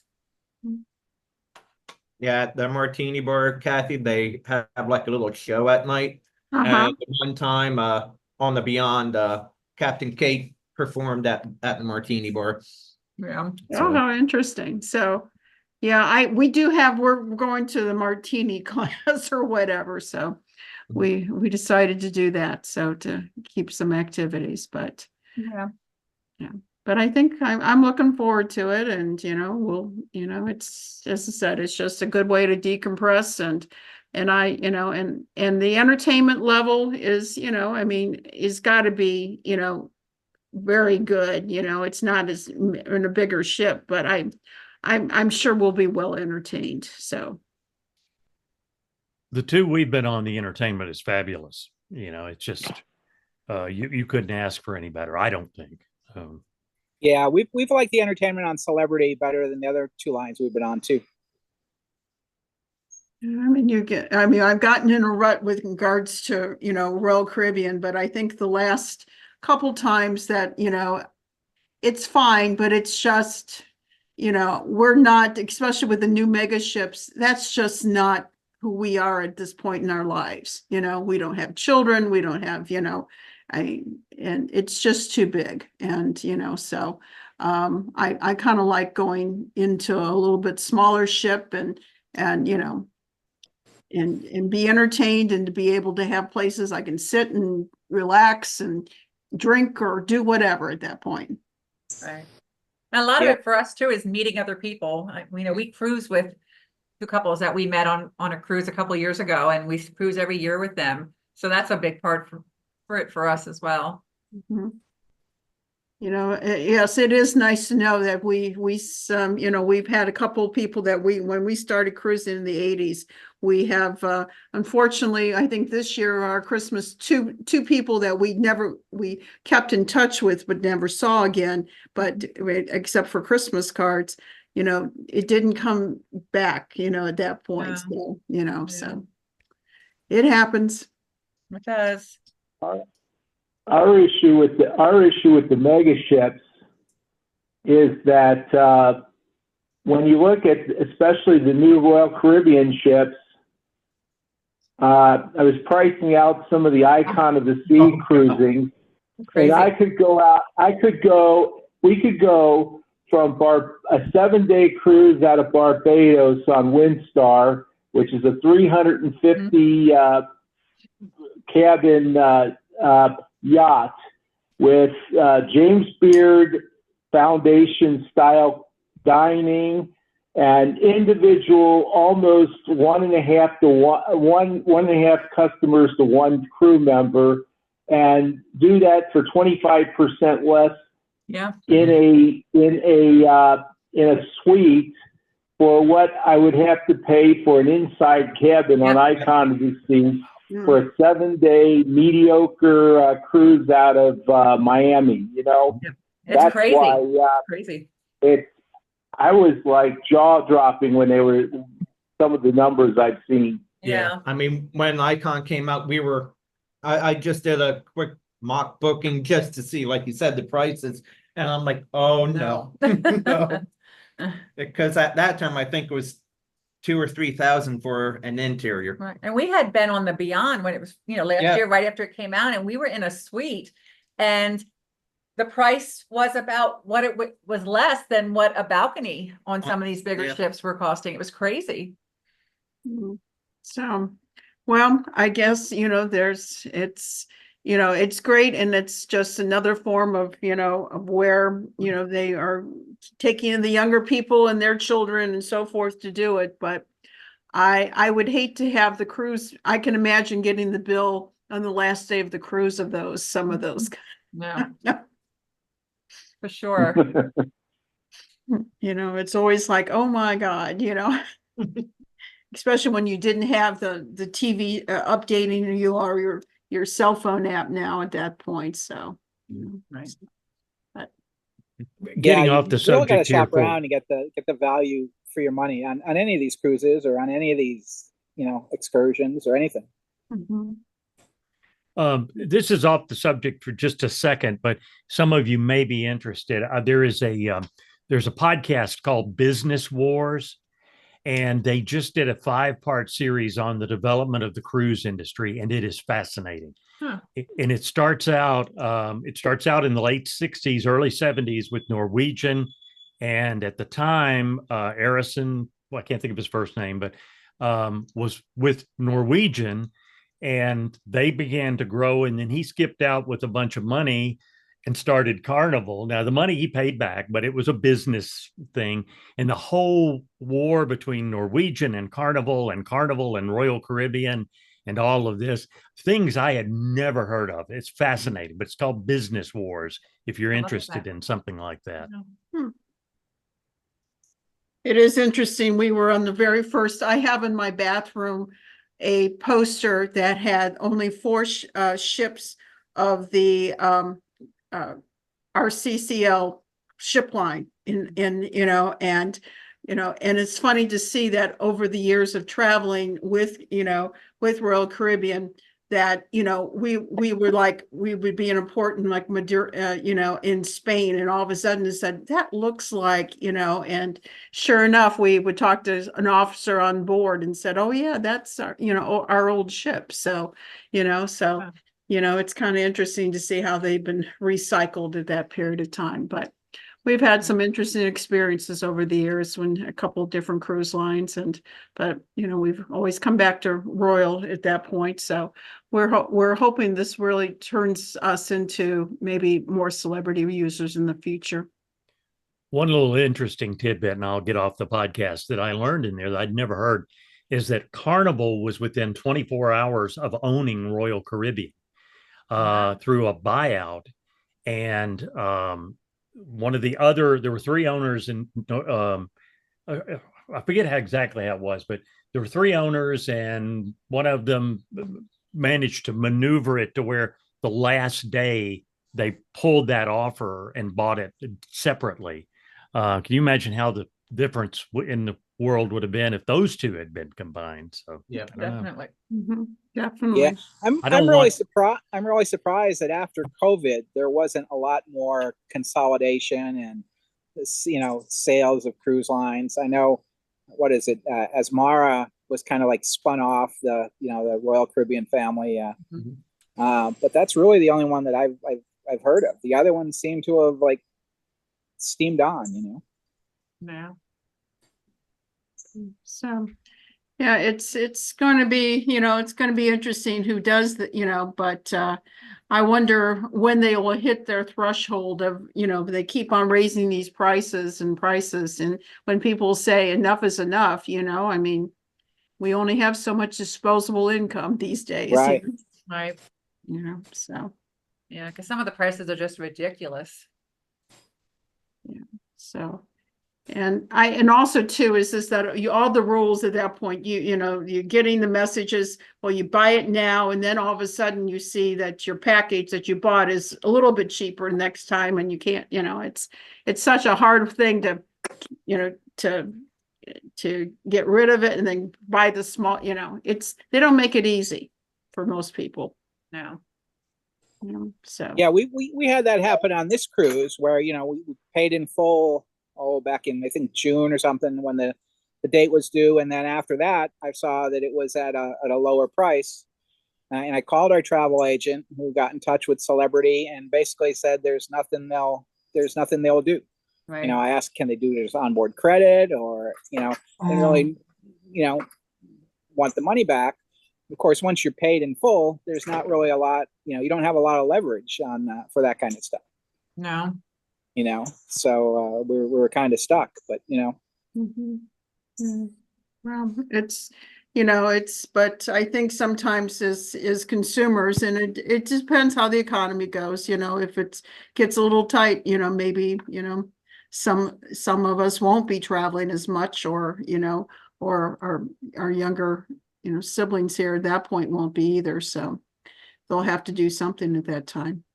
Yeah, at the Martini Bar, Kathy, they have like a little show at night. Uh-huh. And one time, on the Beyond, Captain Kate performed at the Martini Bar. Yeah. Oh, how interesting. So, yeah, we're going to the martini class or whatever. So we decided to do that. So to keep some activities, but Yeah. but I think I'm looking forward to it. And, it's, as I said, it's just a good way to decompress and the entertainment level is, is gotta be, very good, it's not as in a bigger ship, but I'm sure we'll be well entertained. So The two we've been on, the entertainment is fabulous. It's just you couldn't ask for any better, I don't think. Yeah, we've liked the entertainment on Celebrity better than the other two lines we've been on too. I've gotten in a rut with regards to, Royal Caribbean, but I think the last couple times that, it's fine, but it's just, we're not, especially with the new mega ships, that's just not who we are at this point in our lives. We don't have children, we don't have, and it's just too big. And, so I kind of like going into a little bit smaller ship and be entertained and to be able to have places I can sit and relax and drink or do whatever at that point. Right. And a lot of it for us too is meeting other people. We cruise with two couples that we met on a cruise a couple of years ago, and we cruise every year with them. So that's a big part for us as well. Mm-hmm. Yes, it is nice to know that we've had a couple of people that when we started cruising in the 80s, we have, unfortunately, I think this year, our Christmas, two people that we kept in touch with, but never saw again, but except for Christmas cards, it didn't come back, at that point. So, so it happens. It does. Our issue with the mega ships is that when you look at especially the new Royal Caribbean ships, I was pricing out some of the Icon of the Sea cruising, Crazy. and we could go from a 7-day cruise out of Barbados on Windstar, which is a 350 cabin yacht with James Beard Foundation style dining and individual almost 1.5 customers to one crew member, and do that for 25% less in a suite for what I would have to pay for an inside cabin on Icon of the Sea for a 7-day mediocre cruise out of Miami. It's crazy. Why, crazy. I was like jaw dropping when some of the numbers I've seen. Yeah. I mean, when Icon came out, I just did a quick mock booking just to see, like you said, the prices. And I'm like, oh no. No. Because at that time, I think it was 2,000 or 3,000 for an interior. Right. And we had been on the Beyond when it was, last year, right after it came out, and we were in a suite, and the price was about what it was less than what a balcony on some of these bigger ships were costing. It was crazy. So, well, I guess, it's great. And it's just another form of, of where, they are taking in the younger people and their children and so forth to do it. But I would hate to have the cruise. I can imagine getting the bill on the last day of the cruise of some of those. No. For sure. It's always like, oh my God, especially when you didn't have the TV updating you or your cell phone app now at that point. So, Right. Getting Yeah, off the you really got to subject here shop around and get the value for your money on any of these cruises or on any of these, excursions or anything. mhm. This is off the subject for just a second, but some of you may be interested. There's a podcast called Business Wars, and they just did a 5-part series on the development of the cruise industry, and it is fascinating. Huh. And it starts out in the late 60s, early 70s with Norwegian, and at the time, Arison, well, I can't think of his first name, but was with Norwegian, and they began to grow, and then he skipped out with a bunch of money and started Carnival. Now, the money he paid back, but it was a business thing. And the whole war between Norwegian and Carnival and Royal Caribbean and all of this, things I had never heard of. It's fascinating, but it's called Business Wars if you're interested in something like that. It is interesting. We were on the very first, I have in my bathroom a poster that had only 4 ships of the RCCL ship line and it's funny to see that over the years of traveling with Royal Caribbean that, we were like, we would be in a port in like Madeira, in Spain, and all of a sudden it said, that looks like, and sure enough, we would talk to an officer on board and said, oh yeah, that's our old ship. So, it's kind of interesting to see how they've been recycled at that period of time, but we've had some interesting experiences over the years when a couple of different cruise lines but we've always come back to Royal at that point. So we're hoping this really turns us into maybe more celebrity users in the future. One little interesting tidbit, and I'll get off the podcast, that I learned in there that I'd never heard, is that Carnival was within 24 hours of owning Royal Caribbean through a buyout. And one of the other, there were 3 owners, and I forget exactly how it was, but there were 3 owners, and one of them managed to maneuver it to where the last day they pulled that offer and bought it separately. Can you imagine how the difference in the world would have been if those 2 had been combined? So yeah, Definitely. Definitely. Yeah, I'm really surprised. I'm really surprised that after COVID, there wasn't a lot more consolidation and sales of cruise lines. I know, what is it? Asmara was kind of like spun off the the Royal Caribbean family. But that's really the only one that I've heard of. The other ones seem to have like steamed on. Yeah. So, yeah, it's going to be, it's going to be interesting who does the, but I wonder when they will hit their threshold of, they keep on raising these prices, and when people say enough is enough, I mean, we only have so much disposable income these days. Right. Right. So. Yeah, because some of the prices are just ridiculous. Yeah. So. And also too is that all the rules at that point, you're getting the messages, well, you buy it now, and then all of a sudden you see that your package that you bought is a little bit cheaper next time, and you can't, it's such a hard thing to get rid of it and then buy the small, they don't make it easy for most people. No. So yeah, we had that happen on this cruise where we paid in full back in I think June or something when the date was due, and then after that I saw that it was at a lower price, and I called our travel agent who got in touch with Celebrity and basically said there's nothing they'll do. Right. I asked, can they do this onboard credit, or and really want the money back. Of course, once you're paid in full, there's not really a lot, you don't have a lot of leverage on for that kind of stuff. No. So we're kind of stuck, but well, but I think sometimes as consumers, and it depends how the economy goes, if it gets a little tight, maybe, some of us won't be traveling as much, or or our younger, siblings here at that point won't be either. So they'll have to do something at that time.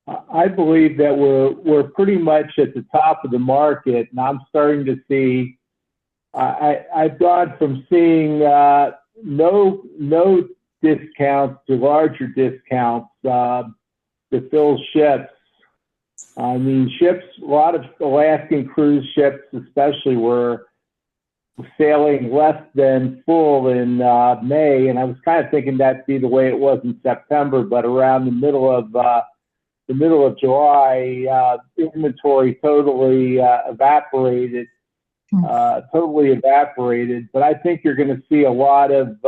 I believe that we're pretty much at the top of the market, and I'm starting to see. I've gone from seeing no discounts to larger discounts to fill ships. I mean, ships. A lot of Alaskan cruise ships, especially, were sailing less than full in May, and I was kind of thinking that'd be the way it was in September, but around the middle of July, inventory totally evaporated. But I think you're going to see a lot of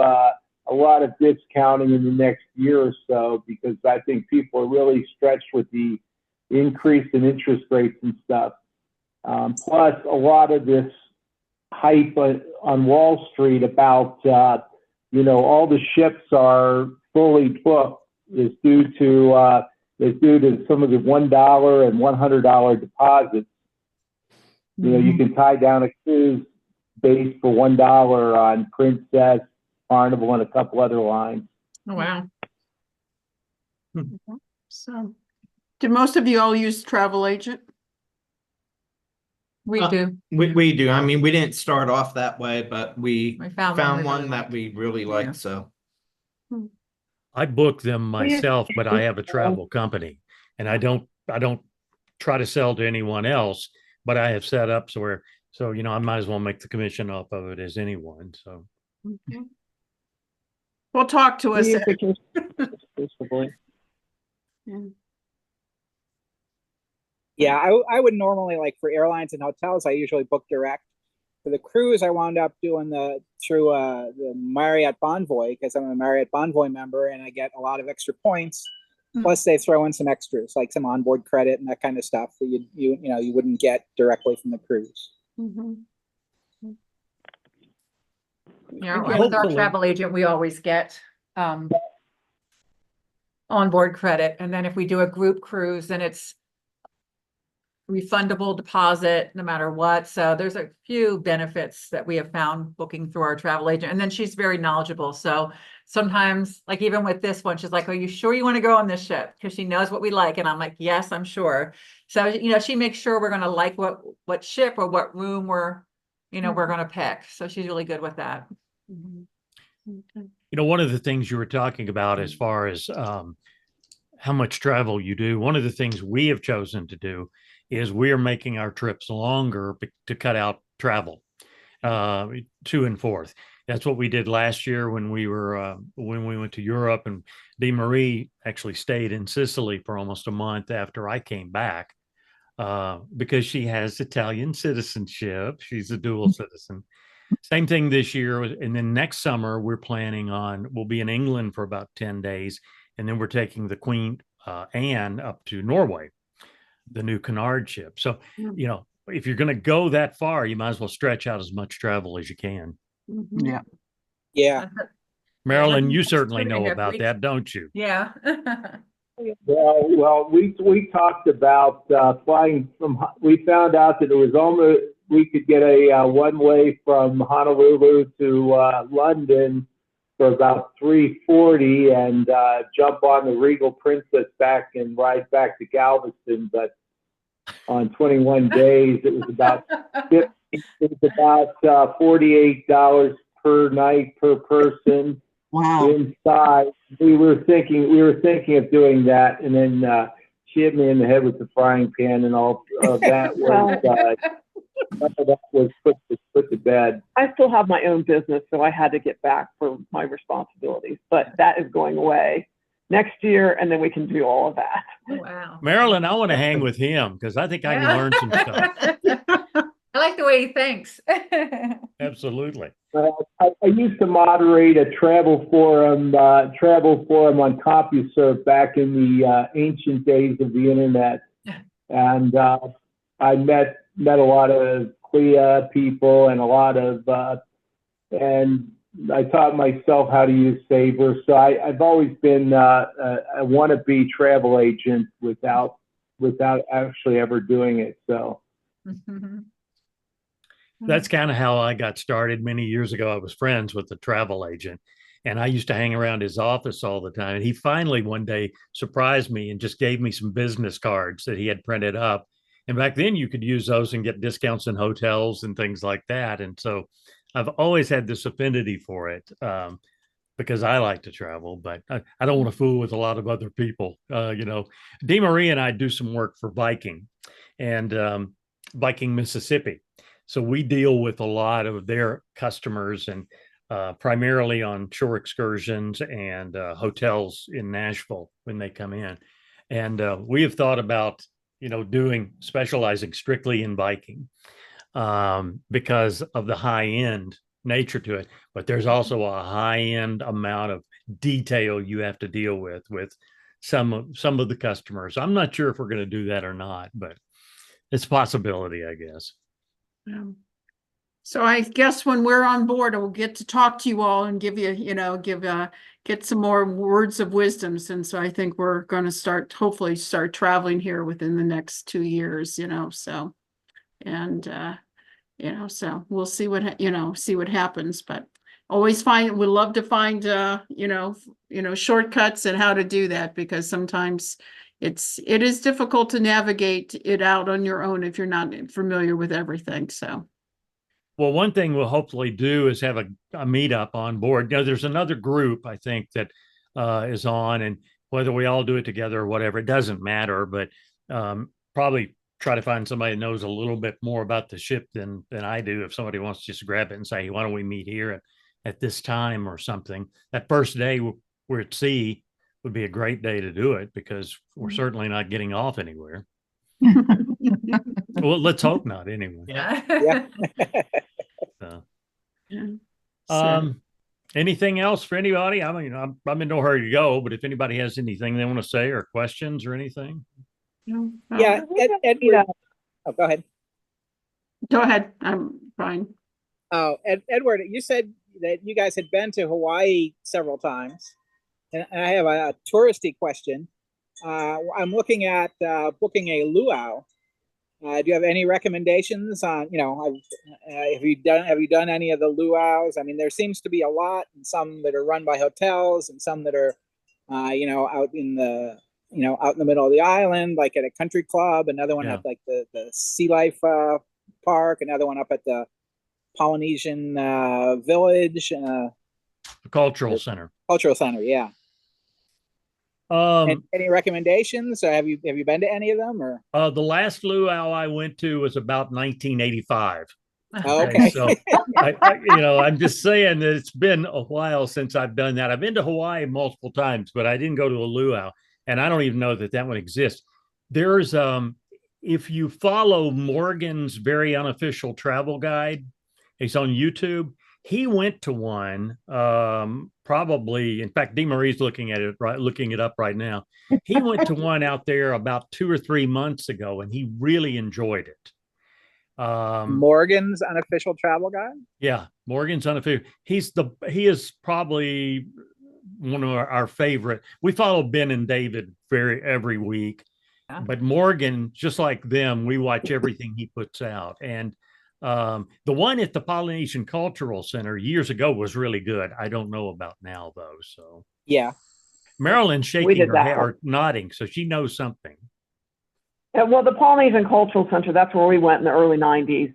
discounting in the next year or so, because I think people are really stretched with the increase in interest rates and stuff. Plus, a lot of this hype on Wall Street about all the ships are fully booked is due to some of the $1 and $100 deposits. You can tie down a cruise base for $1 on Princess, Carnival, and a couple other lines. Oh, wow. So, do most of you all use travel agent? We do. We do. I mean, we didn't start off that way, but we found found one we really one that we really liked. So I book them myself, but I have a travel company, and I don't try to sell to anyone else, but I have setups where, I might as well make the commission off of it as anyone. So Well, talk to us. Yeah, I would normally, like, for airlines and hotels, I usually book direct. For the cruise, I wound up doing through the Marriott Bonvoy, because I'm a Marriott Bonvoy member and I get a lot of extra points. Plus, they throw in some extras, like some onboard credit and that kind of stuff that you wouldn't get directly from the cruise. Yeah, with our travel agent, we always get onboard credit, and then if we do a group cruise, then it's refundable deposit no matter what. So there's a few benefits that we have found booking through our travel agent, and then she's very knowledgeable. So sometimes, like even with this one, she's like, "Are you sure you want to go on this ship?" Because she knows what we like, and I'm like, "Yes, I'm sure." So she makes sure we're going to like what ship or what room we're going to pick. So she's really good with that. One of the things you were talking about as far as how much travel you do, one of the things we have chosen to do is we are making our trips longer to cut out travel to and forth. That's what we did last year when we went to Europe, and DeMarie actually stayed in Sicily for almost a month after I came back because she has Italian citizenship. She's a dual citizen. Same thing this year. And then next summer, we'll be in England for about 10 days. And then we're taking the Queen Anne up to Norway, the new Cunard ship. So, if you're going to go that far, you might as well stretch out as much travel as you can. Yeah. Marilyn, you certainly know about that, don't you? Yeah. Well, we talked about flying from. We found out that it was almost we could get a one-way from Honolulu to London for about $340 and jump on the Regal Princess back and ride back to Galveston. But on 21 days, it was about $48 per night per person. Wow. Inside, we were thinking of doing that, and then she hit me in the head with the frying pan, and all of that was put to bed. I still have my own business, so I had to get back for my responsibilities, but that is going away next year, and then we can do all of that. Wow. Marilyn, I want to hang with him because I think I can learn some stuff. I like the way he thinks. Absolutely. I used to moderate a travel forum on CompuServe back in the ancient days of the internet, and I met a lot of CLIA people and a lot of and I taught myself how to use Sabre. So I've always been a wannabe travel agent without actually ever doing it. So. That's kind of how I got started many years ago. I was friends with the travel agent, and I used to hang around his office all the time. And he finally one day surprised me and just gave me some business cards that he had printed up. And back then, you could use those and get discounts in hotels and things like that. And so I've always had this affinity for it. Because I like to travel, but I don't want to fool with a lot of other people. Dee Marie and I do some work for Viking and Viking, Mississippi. So we deal with a lot of their customers and primarily on shore excursions and hotels in Nashville when they come in. And we have thought about, specializing strictly in Viking because of the high end nature to it, but there's also a high end amount of detail you have to deal with some of the customers. I'm not sure if we're going to do that or not, but it's a possibility, I guess. Yeah. So I guess when we're on board, we'll get to talk to you all and give you, get some more words of wisdom. And so I think we're going to hopefully start traveling here within the next 2 years, so, and, so we'll see what happens, but we'd love to find, shortcuts and how to do that, because sometimes it is difficult to navigate it out on your own if you're not familiar with everything. So. Well, one thing we'll hopefully do is have a meetup on board. There's another group I think that is on, and whether we all do it together or whatever, it doesn't matter, but probably try to find somebody that knows a little bit more about the ship than I do. If somebody wants to just grab it and say, why don't we meet here at this time or something? That first day we're at sea would be a great day to do it, because we're certainly not getting off anywhere. Well, let's hope not anyway. Yeah. Anything else for anybody? I mean, I'm in no hurry to go, but if anybody has anything they want to say or questions or anything. Yeah. Oh, go ahead. Go ahead. I'm fine. Oh, Edward, you said that you guys had been to Hawaii several times, and I have a touristy question. I'm looking at booking a luau. Do you have any recommendations on, have you done any of the luau's? I mean, there seems to be a lot, and some that are run by hotels, and some that are, out in the middle of the island, like at a country club. Another one at like the Sea Life Park. Another one up at the Polynesian Village. The Cultural Center. Cultural Center, yeah. Any recommendations? Have you been to any of them? Or the last luau I went to was about 1985. Okay. So I'm just saying that it's been a while since I've done that. I've been to Hawaii multiple times, but I didn't go to a luau, and I don't even know that one exists. There's if you follow Morgan's very unofficial travel guide, he's on YouTube. He went to one, probably. In fact, Dee Marie's looking it up right now. He went to one out there about 2 or 3 months ago, and he really enjoyed it. Morgan's unofficial travel guide. Yeah, Morgan's unofficial. He is probably one of our favorite. We follow Ben and David every week, but Morgan, just like them, we watch everything he puts out. And the one at the Polynesian Cultural Center years ago was really good. I don't know about now though. So yeah, Marilyn's shaking her head or nodding, so she knows something. Well, the Polynesian Cultural Center, that's where we went in the early 90s.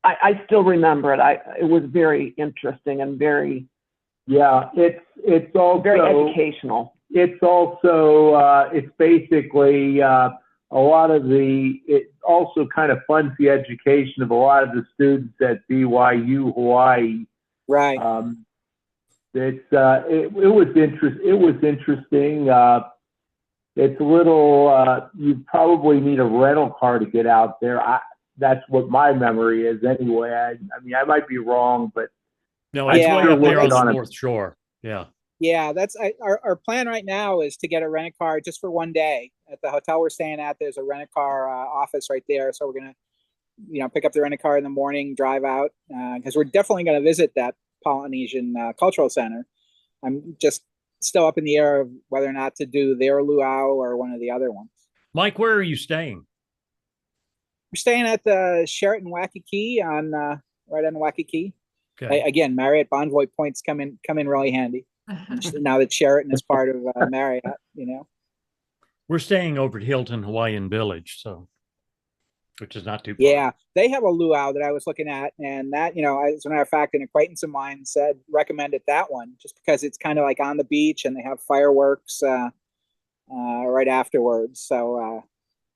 I still remember it. It was very interesting and very, it's also very educational. It's also it's basically a lot of it also kind of funds the education of a lot of the students at BYU Hawaii. Right. It was interesting. It's a little, you probably need a rental car to get out there. That's what my memory is anyway. I mean, I might be wrong, but no, it's way up there on the North Shore. Yeah. Yeah, that's our plan right now is to get a rent car just for one day at the hotel we're staying at. There's a rent car office right there, so we're gonna, pick up the rent car in the morning, drive out because we're definitely gonna visit that Polynesian Cultural Center. I'm just still up in the air of whether or not to do their luau or one of the other ones. Mike, where are you staying? We're staying at the Sheraton Waikiki on right on Waikiki. Okay. Again, Marriott Bonvoy points come in really handy now that Sheraton is part of Marriott. We're staying over at Hilton Hawaiian Village, so which is not too far. Yeah, they have a luau that I was looking at, and that, as a matter of fact, an acquaintance of mine recommended that one just because it's kind of like on the beach and they have fireworks right afterwards. So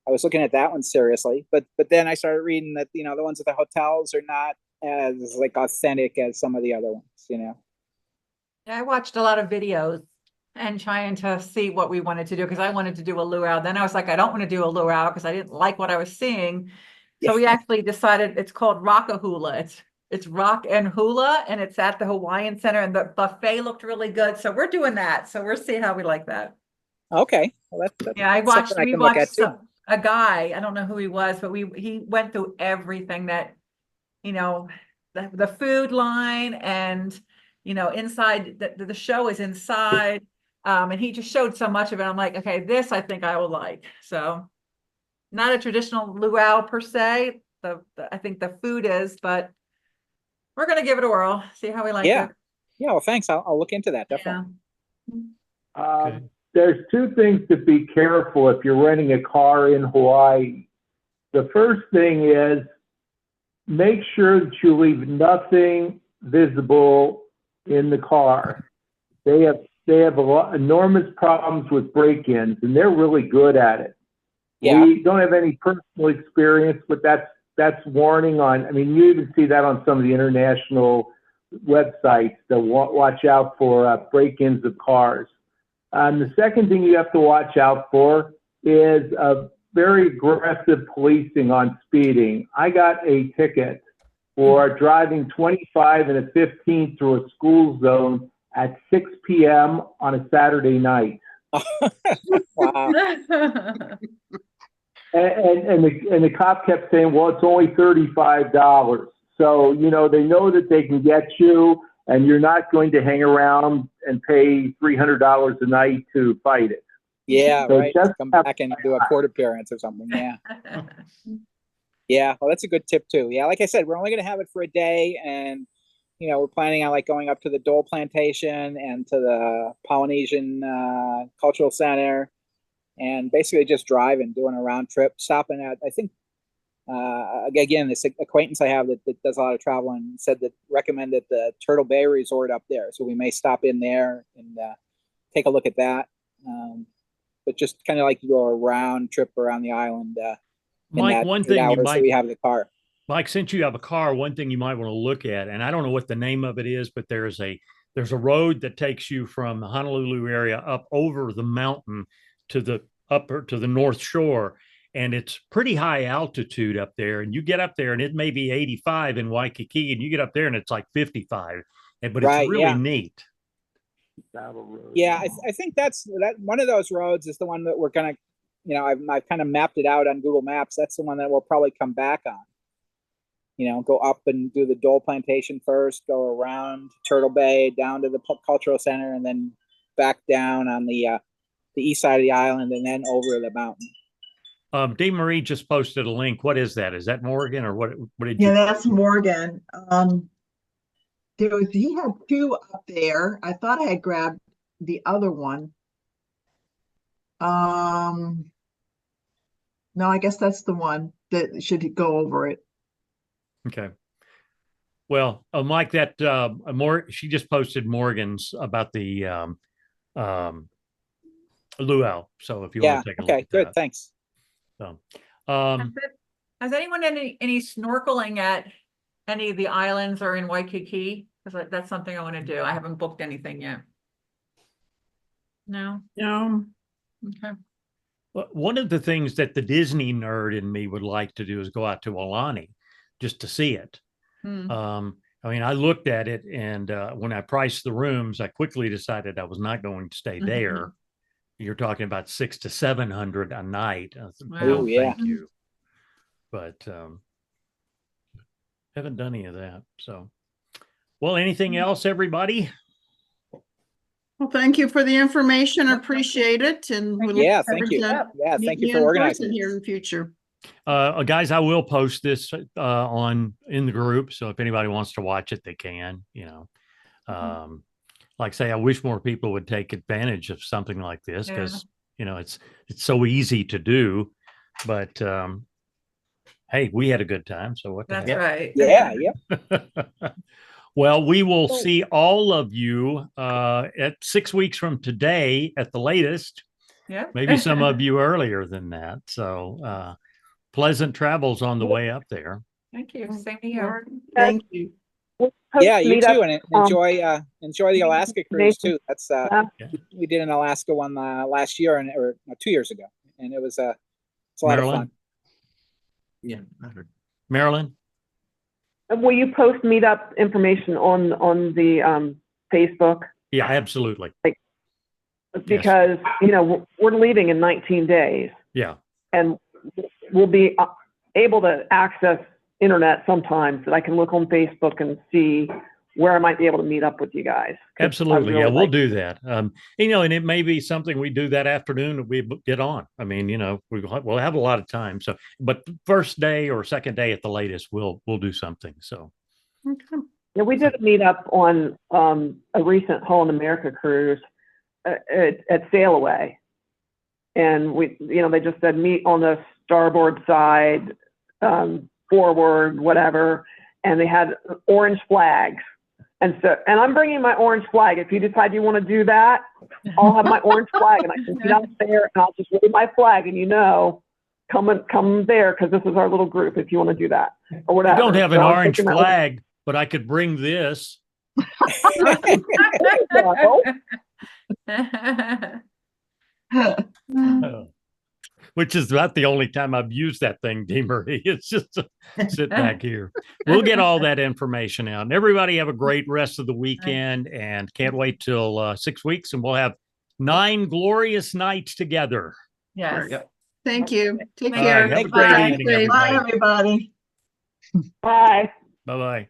I was looking at that one seriously, but then I started reading that the ones at the hotels are not as like authentic as some of the other ones. Yeah, I watched a lot of videos and trying to see what we wanted to do because I wanted to do a luau. Then I was like, I don't want to do a luau because I didn't like what I was seeing. So we actually decided it's called Rock-a-Hula. It's rock and hula, and it's at the Hawaiian Center, and the buffet looked really good. So we're doing that. So we'll see how we like that. Okay, well that's yeah. We watched too. A guy. I don't know who he was, but he went through everything that the food line and inside the show is inside. And he just showed so much of it. I'm like, okay, this I think I will like. So not a traditional luau per se. I think the food is, but we're going to give it a whirl. See how we like it. Yeah. Well, thanks. I'll look into that. Definitely. Okay. There's two things to be careful if you're renting a car in Hawaii. The first thing is make sure that you leave nothing visible in the car. They have enormous problems with break-ins, and they're really good at it. Yeah. We don't have any personal experience, but that's warning on. I mean, you even see that on some of the international websites that watch out for break-ins of cars. The second thing you have to watch out for is very aggressive policing on speeding. I got a ticket for driving 25 and a 15 through a school zone at 6 p.m. on a Saturday night. Wow. And the cop kept saying, well, it's only $35. So, they know that they can get you, and you're not going to hang around and pay $300 a night to fight it. Yeah, so right. Come back and do a court appearance or something. Yeah. Yeah. Well, that's a good tip too. Yeah. Like I said, we're only going to have it for a day, and we're planning on going up to the Dole Plantation and to the Polynesian Cultural Center, and basically just driving, doing a round trip, stopping at, I think, again, this acquaintance I have that does a lot of traveling recommended the Turtle Bay Resort up there. So we may stop in there and take a look at that. But just kind of do a round trip around the island. Mike, one thing we have the car. Mike, since you have a car, one thing you might want to look at, and I don't know what the name of it is, but there's a road that takes you from the Honolulu area up over the mountain to the North Shore. And it's pretty high altitude up there. And you get up there and it may be 85 in Waikiki, and you get up there and it's like 55. But it's really neat. Yeah, I think that's one of those roads is the one that we're going to, I've kind of mapped it out on Google Maps. That's the one that we'll probably come back on. Go up and do the Dole Plantation first, go around Turtle Bay, down to the Cultural Center, and then back down on the east side of the island, and then over the mountain. Dave Marie just posted a link. What is that? Is that Morgan or what did you? Yeah, that's Morgan. He had two up there. I thought I had grabbed the other one. No, I guess that's the one that should go over it. Okay. Well, Mike, that she just posted Morgan's about the luau. So if you want to take a look at good, that. Thanks. So, has anyone done any snorkeling at any of the islands or in Waikiki? Because that's something I want to do. I haven't booked anything yet. No. Okay. Well, one of the things that the Disney nerd in me would like to do is go out to Aulani just to see it. I mean, I looked at it, and when I priced the rooms, I quickly decided I was not going to stay there. You're talking about $600 to $700 a night. Oh, yeah. Thank you. But haven't done any of that. So, well, anything else, everybody? Well, thank you for the information. I appreciate it. And thank you. Yeah, thank you for organizing here in the future. Guys, I will post this in the group. So if anybody wants to watch it, they can, like I say, I wish more people would take advantage of something like this because, it's so easy to do, but, hey, we had a good time. So what the That's heck? right. Yeah, yeah. Well, we will see all of you at 6 weeks from today at the latest. Yeah. Maybe some of you earlier than that. So pleasant travels on the way up there. Thank you. Same to you. Thank you. Yeah, you too, and enjoy the Alaska cruise too. That's we did an Alaska one last year or 2 years ago, and it's a lot of fun. Yeah, I heard. Marilyn? Will you post meetup information on the Facebook? Yeah, absolutely. Because we're leaving in 19 days. Yeah. And we'll be able to access internet sometimes that I can look on Facebook and see where I might be able to meet up with you guys. Absolutely. Really we'll do that. And it may be something we do that afternoon that we get on. I mean, we'll have a lot of time. So, but first day or second day at the latest, we'll do something. So. Okay. Yeah, we did a meetup on a recent Holland America cruise at Sail Away. And they just said meet on the starboard side, forward, whatever. And they had orange flags. And I'm bringing my orange flag. If you decide you want to do that, I'll have my orange flag and I can get out there and I'll just wave my flag and come there because this is our little group if you want to do that or whatever. I don't have an orange flag, but I could bring this. Which is about the only time I've used that thing, Dee Marie. It's just to sit back here. We'll get all that information out. And everybody have a great rest of the weekend and can't wait till 6 weeks and we'll have 9 glorious nights together. Yes. Thank you. Take All care. right, have a great evening, everybody. Bye, everybody. Bye. Bye-bye.